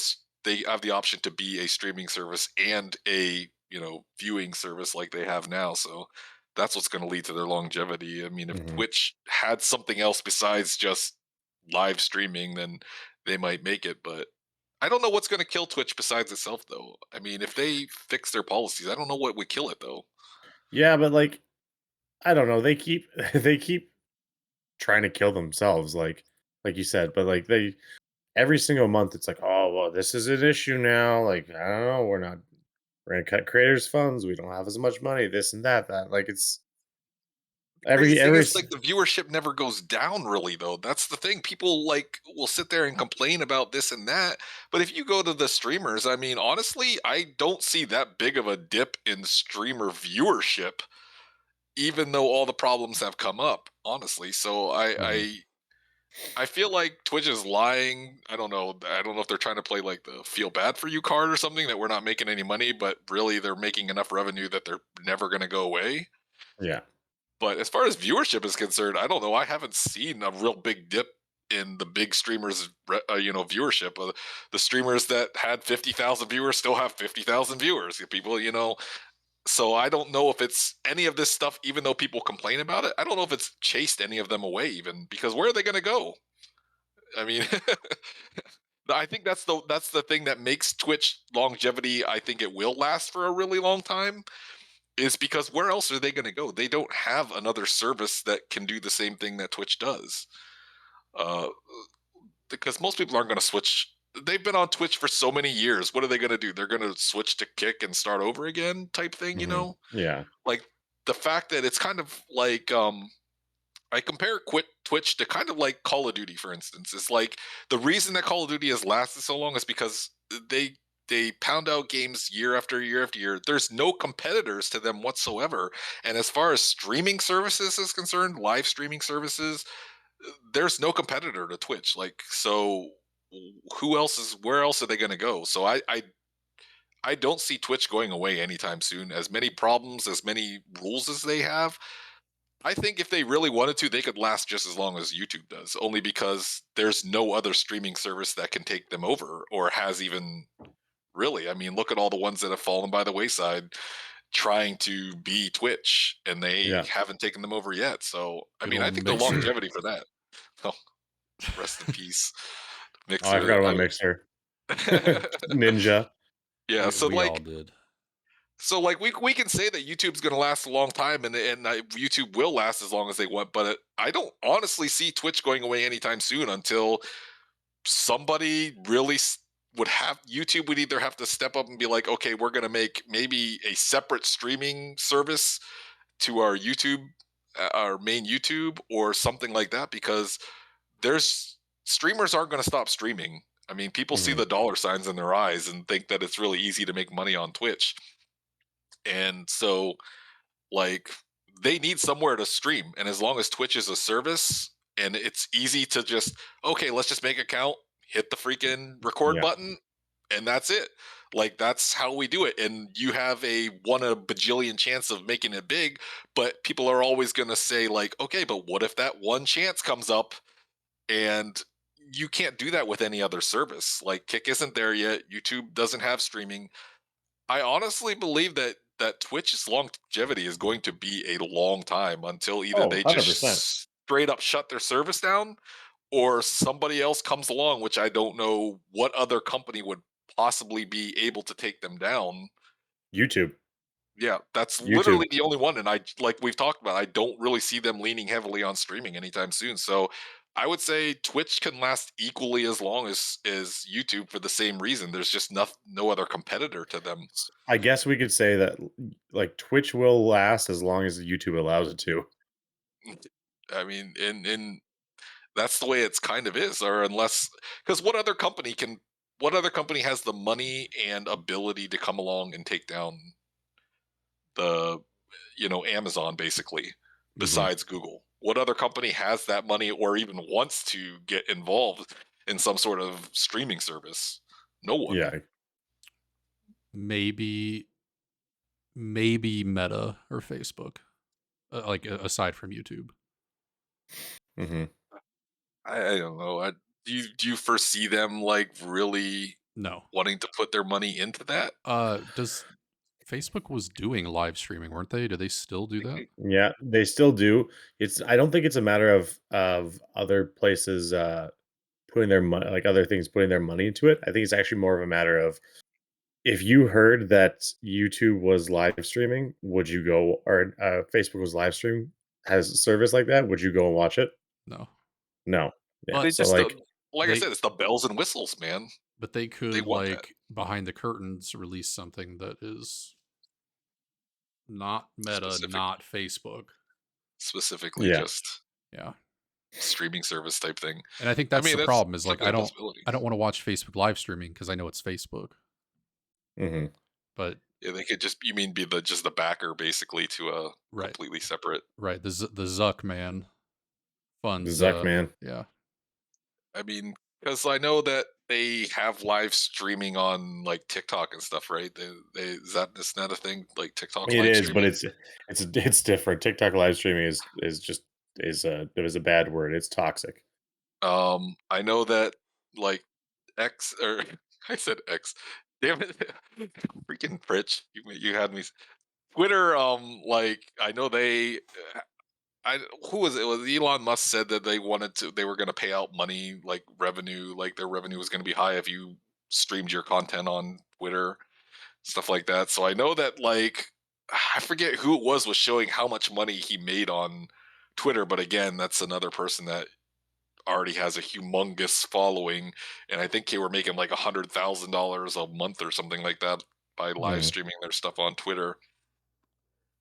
they have the option to be a streaming service and a viewing service like they have now. So that's what's going to lead to their longevity. I mean, if Mhm. Twitch had something else besides just live streaming, then they might make it. But I don't know what's going to kill Twitch besides itself, though. I mean, if they fix their policies, I don't know what would kill it, though. Yeah, but, like, I don't know, they keep they keep trying to kill themselves, like you said, but, like, they every single month, it's like, "Oh, well, this is an issue now, like, I don't know, we're gonna cut creators' funds, we don't have as much money, this and that," like, it's Crazy thing every is, s like, the viewership never goes down really, though. That's the thing. People, like, will sit there and complain about this and that, but if you go to the streamers, I mean, honestly, I don't see that big of a dip in streamer viewership, even though all the problems have come up, honestly. So Mhm. I feel like Twitch is lying. I don't know if they're trying to play, like, the feel bad for you card or something, that we're not making any money, but really they're making enough revenue that they're never gonna go away. Yeah. But as far as viewership is concerned, I don't know. I haven't seen a real big dip in the big streamers, viewership. The streamers that had 50,000 viewers still have 50,000 viewers. People, so I don't know if it's any of this stuff. Even though people complain about it, I don't know if it's chased any of them away. Even because where are they going to go? I mean, I think that's the thing that makes Twitch longevity. I think it will last for a really long time is because where else are they going to go? They don't have another service that can do the same thing that Twitch does. Uh, because most people aren't going to switch. They've been on Twitch for so many years. What are they going to do? They're going to switch to Kick and start over again, type thing. Mhm. Yeah. Like the fact that it's kind of like I compare Quit Twitch to kind of like Call of Duty, for instance. It's like the reason that Call of Duty has lasted so long is because they they pound out games year after year after year. There's no competitors to them whatsoever. And as far as streaming services is concerned, live streaming services, there's no competitor to Twitch. Like so who else is where else are they going to go? So I don't see Twitch going away anytime soon. As many problems, as many rules as they have, I think if they really wanted to, they could last just as long as YouTube does, only because there's no other streaming service that can take them over or has even really. I mean, look at all the ones that have fallen by the wayside trying to be Twitch and they Yeah. haven't taken them over yet. So, I Good mean, I old think the Mixer. longevity for that. Oh, rest in peace, Oh, I Mixer. forgot about Mixer. Ninja. Yeah, so We all like did. we can say that YouTube's going to last a long time, and YouTube will last as long as they want. But I don't honestly see Twitch going away anytime soon until somebody really would have YouTube would either have to step up and be like, okay, we're going to make maybe a separate streaming service to our YouTube, our main YouTube, or something like that, because there's streamers aren't going to stop streaming. I mean, people see Mhm. the dollar signs in their eyes and think that it's really easy to make money on Twitch. And so, like, they need somewhere to stream. And as long as Twitch is a service and it's easy to just, okay, let's just make an account, hit the freaking record Yeah. button, and that's it. Like, that's how we do it. And you have a one in a bajillion chance of making it big, but people are always going to say, like, okay, but what if that one chance comes up and you can't do that with any other service? Like, Kick isn't there yet. YouTube doesn't have streaming. I honestly believe that Twitch's longevity is going to be a long time until either Oh, they 100%. just straight up shut their service down or somebody else comes along, which I don't know what other company would possibly be able to take them down. YouTube. Yeah, that's literally YouTube. the only one, and I like we've talked about, I don't really see them leaning heavily on streaming anytime soon. So I would say Twitch can last equally as long as YouTube for the same reason. There's just no other competitor to them. I guess we could say that, like, Twitch will last as long as YouTube allows it to. I mean, in that's the way it's kind of is, or unless because what other company has the money and ability to come along and take down the Amazon basically Mhm. besides Google? What other company has that money or even wants to get involved in some sort of streaming service? No one. Yeah. maybe maybe Meta or Facebook, like aside from YouTube. Hmm. I don't know. Do you foresee them like really No. wanting to put their money into that? Does Facebook was doing live streaming, weren't they? Do they still do that? Yeah, they still do. It's I don't think it's a matter of other places putting their money, like other things putting their money into it. I think it's actually more of a matter of if you heard that YouTube was live streaming, would you go, or Facebook was live streaming, has a service like that, would you go and watch it? No. No. Yeah. They But So just like, like I they said, it's the bells and whistles, man. but they They could, want that like, behind the curtains release something that is not Meta, specific, not Facebook. specifically yeah. just Yeah. streaming service type thing. And I think I that's mean, the that's problem is, like, certainly a possibility. I don't wanna watch Facebook live streaming because I know it's Facebook. Hmm. But Yeah, they could just you mean be the just the backer basically to a right, completely separate. right, the Zuck man The funds, Zuck man. yeah. I mean, because I know that they have live streaming on like TikTok and stuff, right? They is that a thing like TikTok It live is, but streaming? it's different. TikTok live streaming is just is it was a bad word. It's toxic. I know that like X or I said X. Damn it, freaking Pritch, you had me. Twitter, like I know they I who was it? Was Elon Musk said that they were going to pay out money like revenue, like their revenue was going to be high if you streamed your content on Twitter, stuff like that. So I know that like I forget who it was showing how much money he made on Twitter, but again, that's another person that already has a humongous following, and I think they were making like $100,000 a month or something like that by live Mhm. streaming their stuff on Twitter.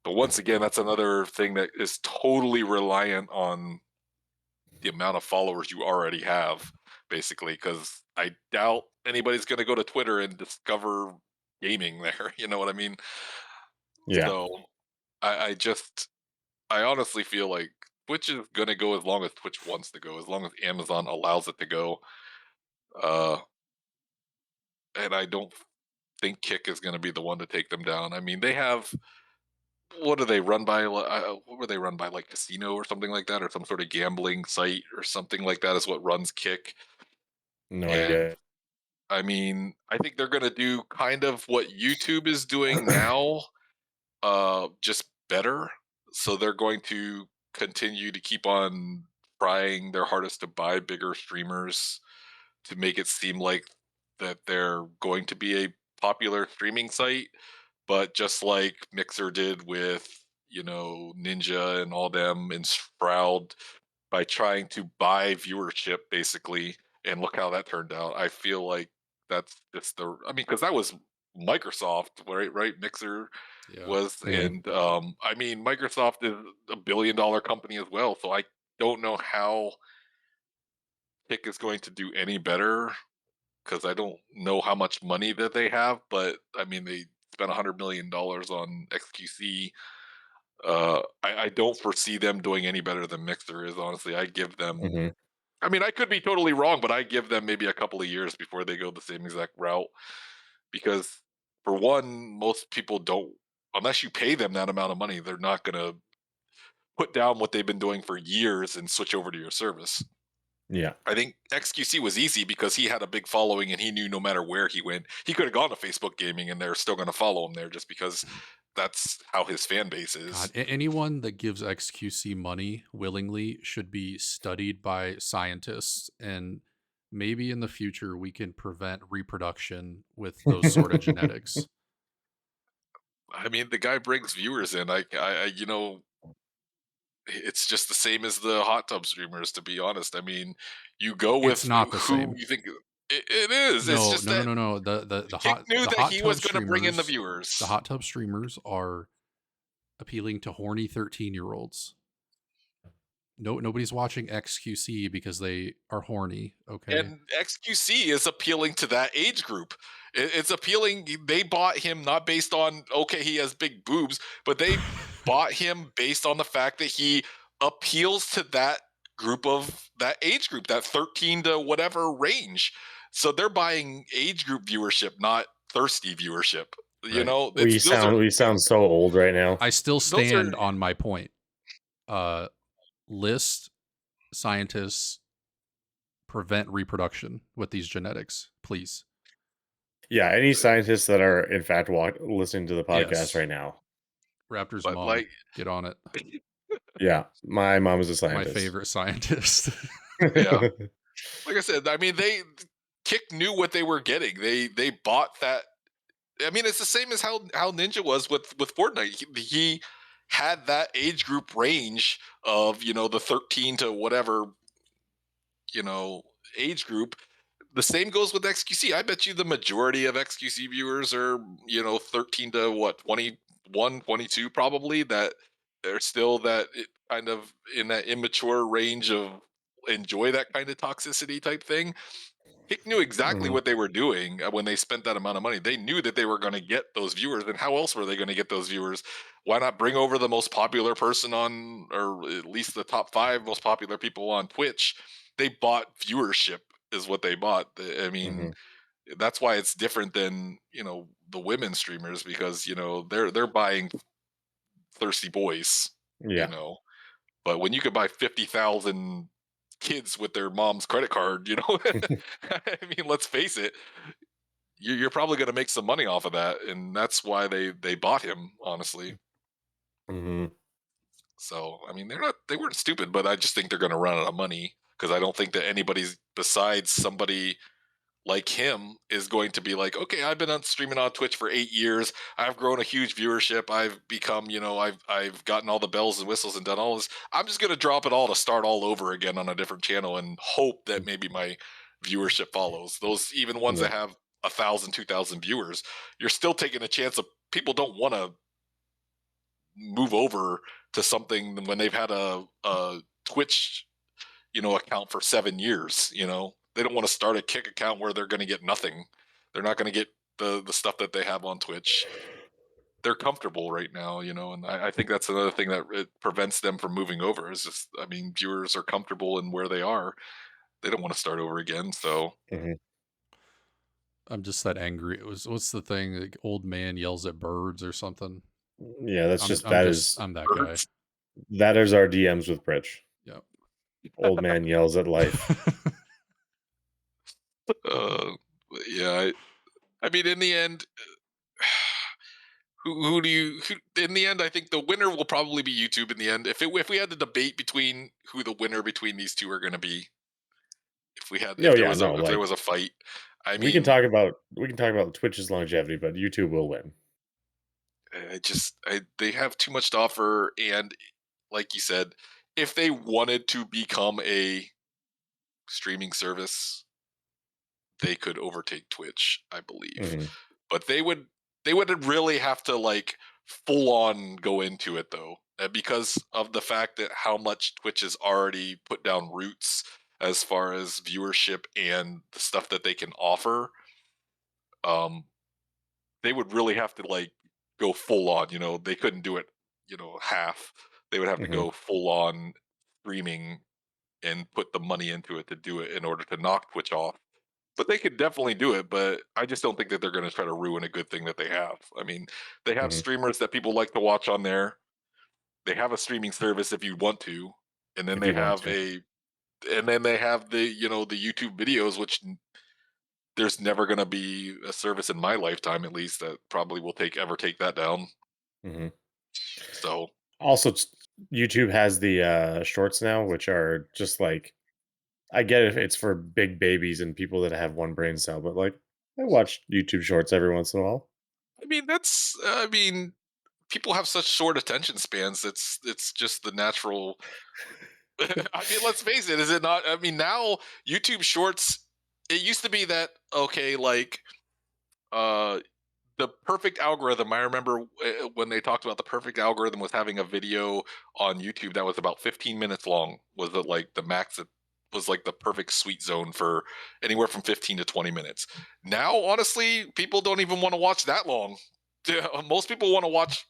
But once again, that's another thing that is totally reliant on the amount of followers you already have, basically, because I doubt anybody's going to go to Twitter and discover gaming there. You know what I mean? Yeah. So I honestly feel like Twitch is going to go as long as Twitch wants to go, as long as Amazon allows it to go. Uh, and I don't think Kick is going to be the one to take them down. I mean, they have what are they run by? What were they run by? Like casino or something like that, or some sort of gambling site or something like that is what runs Kick. No And idea. I mean, I think they're gonna do kind of what YouTube is doing now, just better. So they're going to continue to keep on trying their hardest to buy bigger streamers to make it seem like that they're going to be a popular streaming site. But just like Mixer did with, Ninja and all them and Sprout by trying to buy viewership basically, and look how that turned out. I feel like that's just I mean, because that was Microsoft, right? Right? Mixer Yeah. was, Mhm. and I mean, Microsoft is a billion-dollar company as well, so I don't know how Kick is going to do any better because I don't know how much money that they have, but I mean, they spent $100 million on XQC. I don't foresee them doing any better than Mixer is. Honestly, I give them. Mhm. I mean, I could be totally wrong, but I give them maybe a couple of years before they go the same exact route. Because for one, most people don't, unless you pay them that amount of money, they're not going to put down what they've been doing for years and switch over to your service. Yeah. I think XQC was easy because he had a big following and he knew no matter where he went, he could have gone to Facebook Gaming and they're still going to follow him there just because that's how his fan base God, is. anyone that gives XQC money willingly should be studied by scientists, and maybe in the future we can prevent reproduction with those sort of genetics. I mean, the guy brings viewers in. It's just the same as the hot tub streamers, to be honest. I mean, you go It's with not the who same. you think it is. It's No, just no, no, that no, no. Kick knew The that hot he was tub going to bring in the streamers, the viewers. hot tub streamers are appealing to horny 13-year-olds. No, nobody's watching XQC because they are horny. Okay. And XQC is appealing to that age group. It's appealing. They bought him not based on, okay, he has big boobs, but they bought him based on the fact that he appeals to that age group, that 13 to whatever range. So they're buying age group viewership, not thirsty viewership. You Right. know, it's We sound so old right now. I still those are stand on my point. List scientists prevent reproduction with these genetics, please. Yeah, any scientists that are in fact listening to the podcast Yes. right now. Raptor's but mom, like get on it. Yeah, my mom is a My scientist. favorite scientist. yeah, like I said, I mean Kick knew what they were getting. They bought that. I mean, it's the same as how Ninja was with Fortnite. He had that age group range of the 13 to whatever you know age group. The same goes with XQC. I bet you the majority of XQC viewers are 13 to what 21, 22 probably. That they're still kind of in that immature range of enjoy that kind of toxicity type thing. Hick knew exactly Mhm, what they were doing when they spent that amount of money. They knew that they were going to get those viewers, and how else were they going to get those viewers? Why not bring over the most popular person on, or at least the top 5 most popular people on Twitch? They bought viewership, is what they bought. I mean, mhm. that's why it's different than the women streamers, because they're buying thirsty boys, you Yeah. know. But when you could buy 50,000 kids with their mom's credit card, I mean, let's face it, you're probably going to make some money off of that, and that's why they bought him, honestly. Mhm. So I mean, they weren't stupid, but I just think they're going to run out of money, because I don't think that anybody besides somebody like him is going to be like, okay, I've been on streaming on Twitch for 8 years. I've grown a huge viewership. I've become, I've gotten all the bells and whistles and done all this. I'm just going to drop it all to start all over again on a different channel and hope that maybe my viewership follows. Those even ones Yeah. that have 1,000, 2,000 viewers, you're still taking a chance of people don't want to move over to something when they've had a Twitch account for 7 years. They don't want to start a Kick account where they're going to get nothing. They're not going to get the stuff that they have on Twitch. They're comfortable right now, and I think that's another thing that it prevents them from moving over. Is just, I mean, viewers are comfortable in where they are. They don't want to start over again. So Mhm. I'm just that angry. It was what's the thing? Like old man yells at birds or something. Yeah, that's I'm just I'm just I'm that guy. birds. that is our DMs with Pritch. Yep. Old man yells at life. Uh, yeah, I mean, in the end, who do you? In the end, I think the winner will probably be YouTube. In the end, if we had the debate between who the winner between these two are going to be, No, if there yeah, was a no, if there like was a fight, I we can mean, talk about Twitch's longevity, but YouTube will win. they have too much to offer, and like you said, if they wanted to become a streaming service, they could overtake Twitch, I believe. Mhm, But they would really have to like full on go into it though, because of the fact that how much Twitch has already put down roots as far as viewership and the stuff that they can offer. Um, they would really have to like go full on. They couldn't do it, half. They would have to mhm, go full on streaming and put the money into it to do it in order to knock Twitch off. But they could definitely do it, but I just don't think that they're going to try to ruin a good thing that they have. I mean, they have mhm. streamers that people like to watch on there. They have a streaming service if you want to, and then If they you want have to. the the YouTube videos, which there's never going to be a service in my lifetime, at least, that probably will take that down. Mhm. So Also, YouTube has the shorts now, which are just like I get if it's for big babies and people that have one brain cell, but like I watch YouTube shorts every once in a while. I mean, people have such short attention spans. It's just the natural. I mean, let's face it, is it not? I mean, now YouTube Shorts, it used to be that, okay, like uh the perfect algorithm. I remember when they talked about the perfect algorithm was having a video on YouTube that was about 15 minutes long. Was it like the max that was like the perfect sweet zone for anywhere from 15 to 20 minutes. Now, honestly, people don't even want to watch that long. Yeah, most people want to watch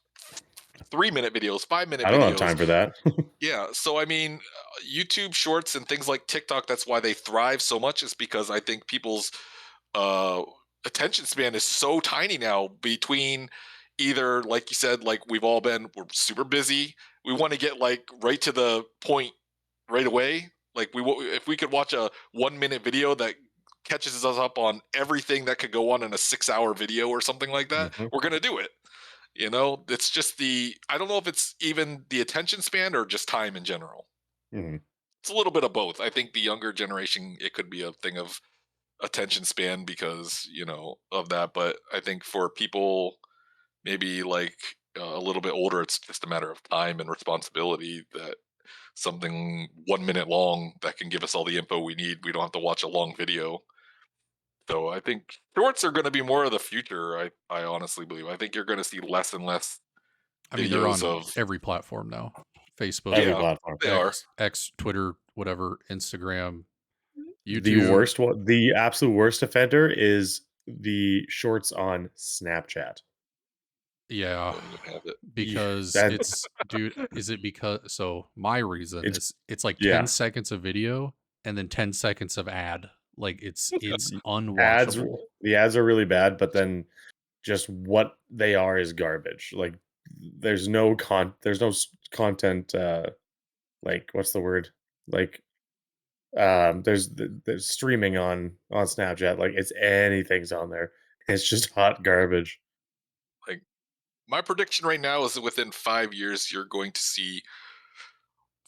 3-minute videos, 5-minute I don't have videos. time for that. Yeah, so I mean, YouTube Shorts and things like TikTok, that's why they thrive so much, is because I think people's uh attention span is so tiny now between either, like you said, like we're super busy. We want to get like right to the point right away. Like if we could watch a 1 minute video that catches us up on everything that could go on in a 6 hour video or something like that, Mhm, we're gonna do it. It's just I don't know if it's even the attention span or just time in general. mhm, It's a little bit of both. I think the younger generation, it could be a thing of attention span because of that, but I think for people maybe like a little bit older, it's just a matter of time and responsibility that something 1 minute long that can give us all the info we need. We don't have to watch a long video. So I think shorts are going to be more of the future. I honestly believe. I think you're going to see less and less I mean, they're videos on of. every platform now. Facebook, every Yeah, platform. they are. X, Twitter, whatever, Instagram, The YouTube. worst one, the absolute worst offender is the shorts on Snapchat. Yeah, Don't even have it. because That it's dude, is it because so my reason it's is it's like 10 yeah. seconds of video and then 10 seconds of ad. Like it's Y ads unwatchable. the ads are really bad, but then just what they are is garbage. Like, there's no content, like, what's the word? Like, there's streaming on Snapchat, like, it's anything's on there. It's just hot garbage. Like my prediction right now is that within 5 years, you're going to see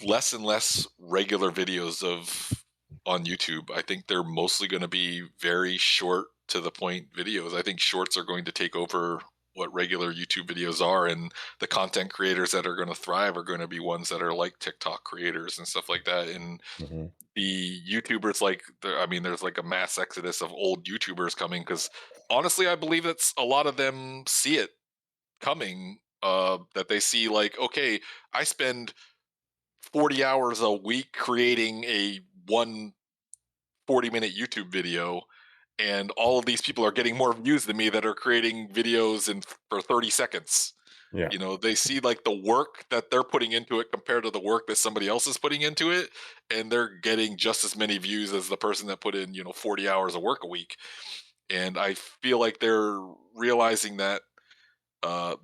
less and less regular videos of on YouTube. I think they're mostly going to be very short to the point videos. I think shorts are going to take over what regular YouTube videos are, and the content creators that are going to thrive are going to be ones that are like TikTok creators and stuff like that. And Mhm, the YouTubers, I mean, there's like a mass exodus of old YouTubers coming because honestly, I believe that's a lot of them see it coming. That they see like, okay, I spend 40 hours a week creating a 1 40-minute YouTube video, and all of these people are getting more views than me that are creating videos for 30 seconds. yeah, They see like the work that they're putting into it compared to the work that somebody else is putting into it, and they're getting just as many views as the person that put in 40 hours of work a week. And I feel like they're realizing that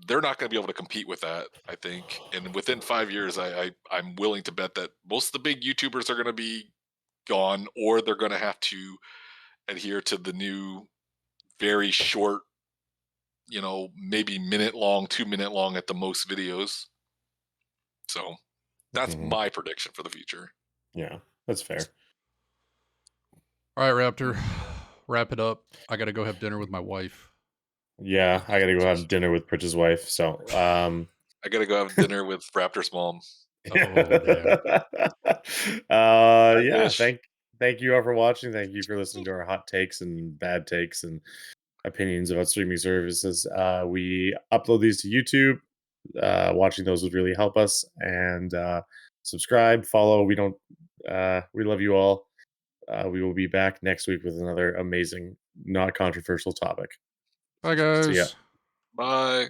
they're not going to be able to compete with that. I think, and within 5 years, I'm willing to bet that most of the big YouTubers are going to be gone, or they're going to have to adhere to the new, very short, maybe minute long, 2 minute long at the most videos. So that's mhm, my prediction for the future. yeah, that's fair. All right, Raptor. Wrap it up. I got to go have dinner with my wife. Yeah, I gotta go have dinner with Pritch's wife, so, I got to go have dinner with Raptor's mom. Oh, damn. I Yeah, wish. thank you all for watching, thank you for listening to our hot takes and bad takes and opinions about streaming services. We upload these to YouTube. Watching those would really help us. And subscribe, follow. We love you all. We will be back next week with another amazing, not controversial topic. Bye, See ya. guys. Bye.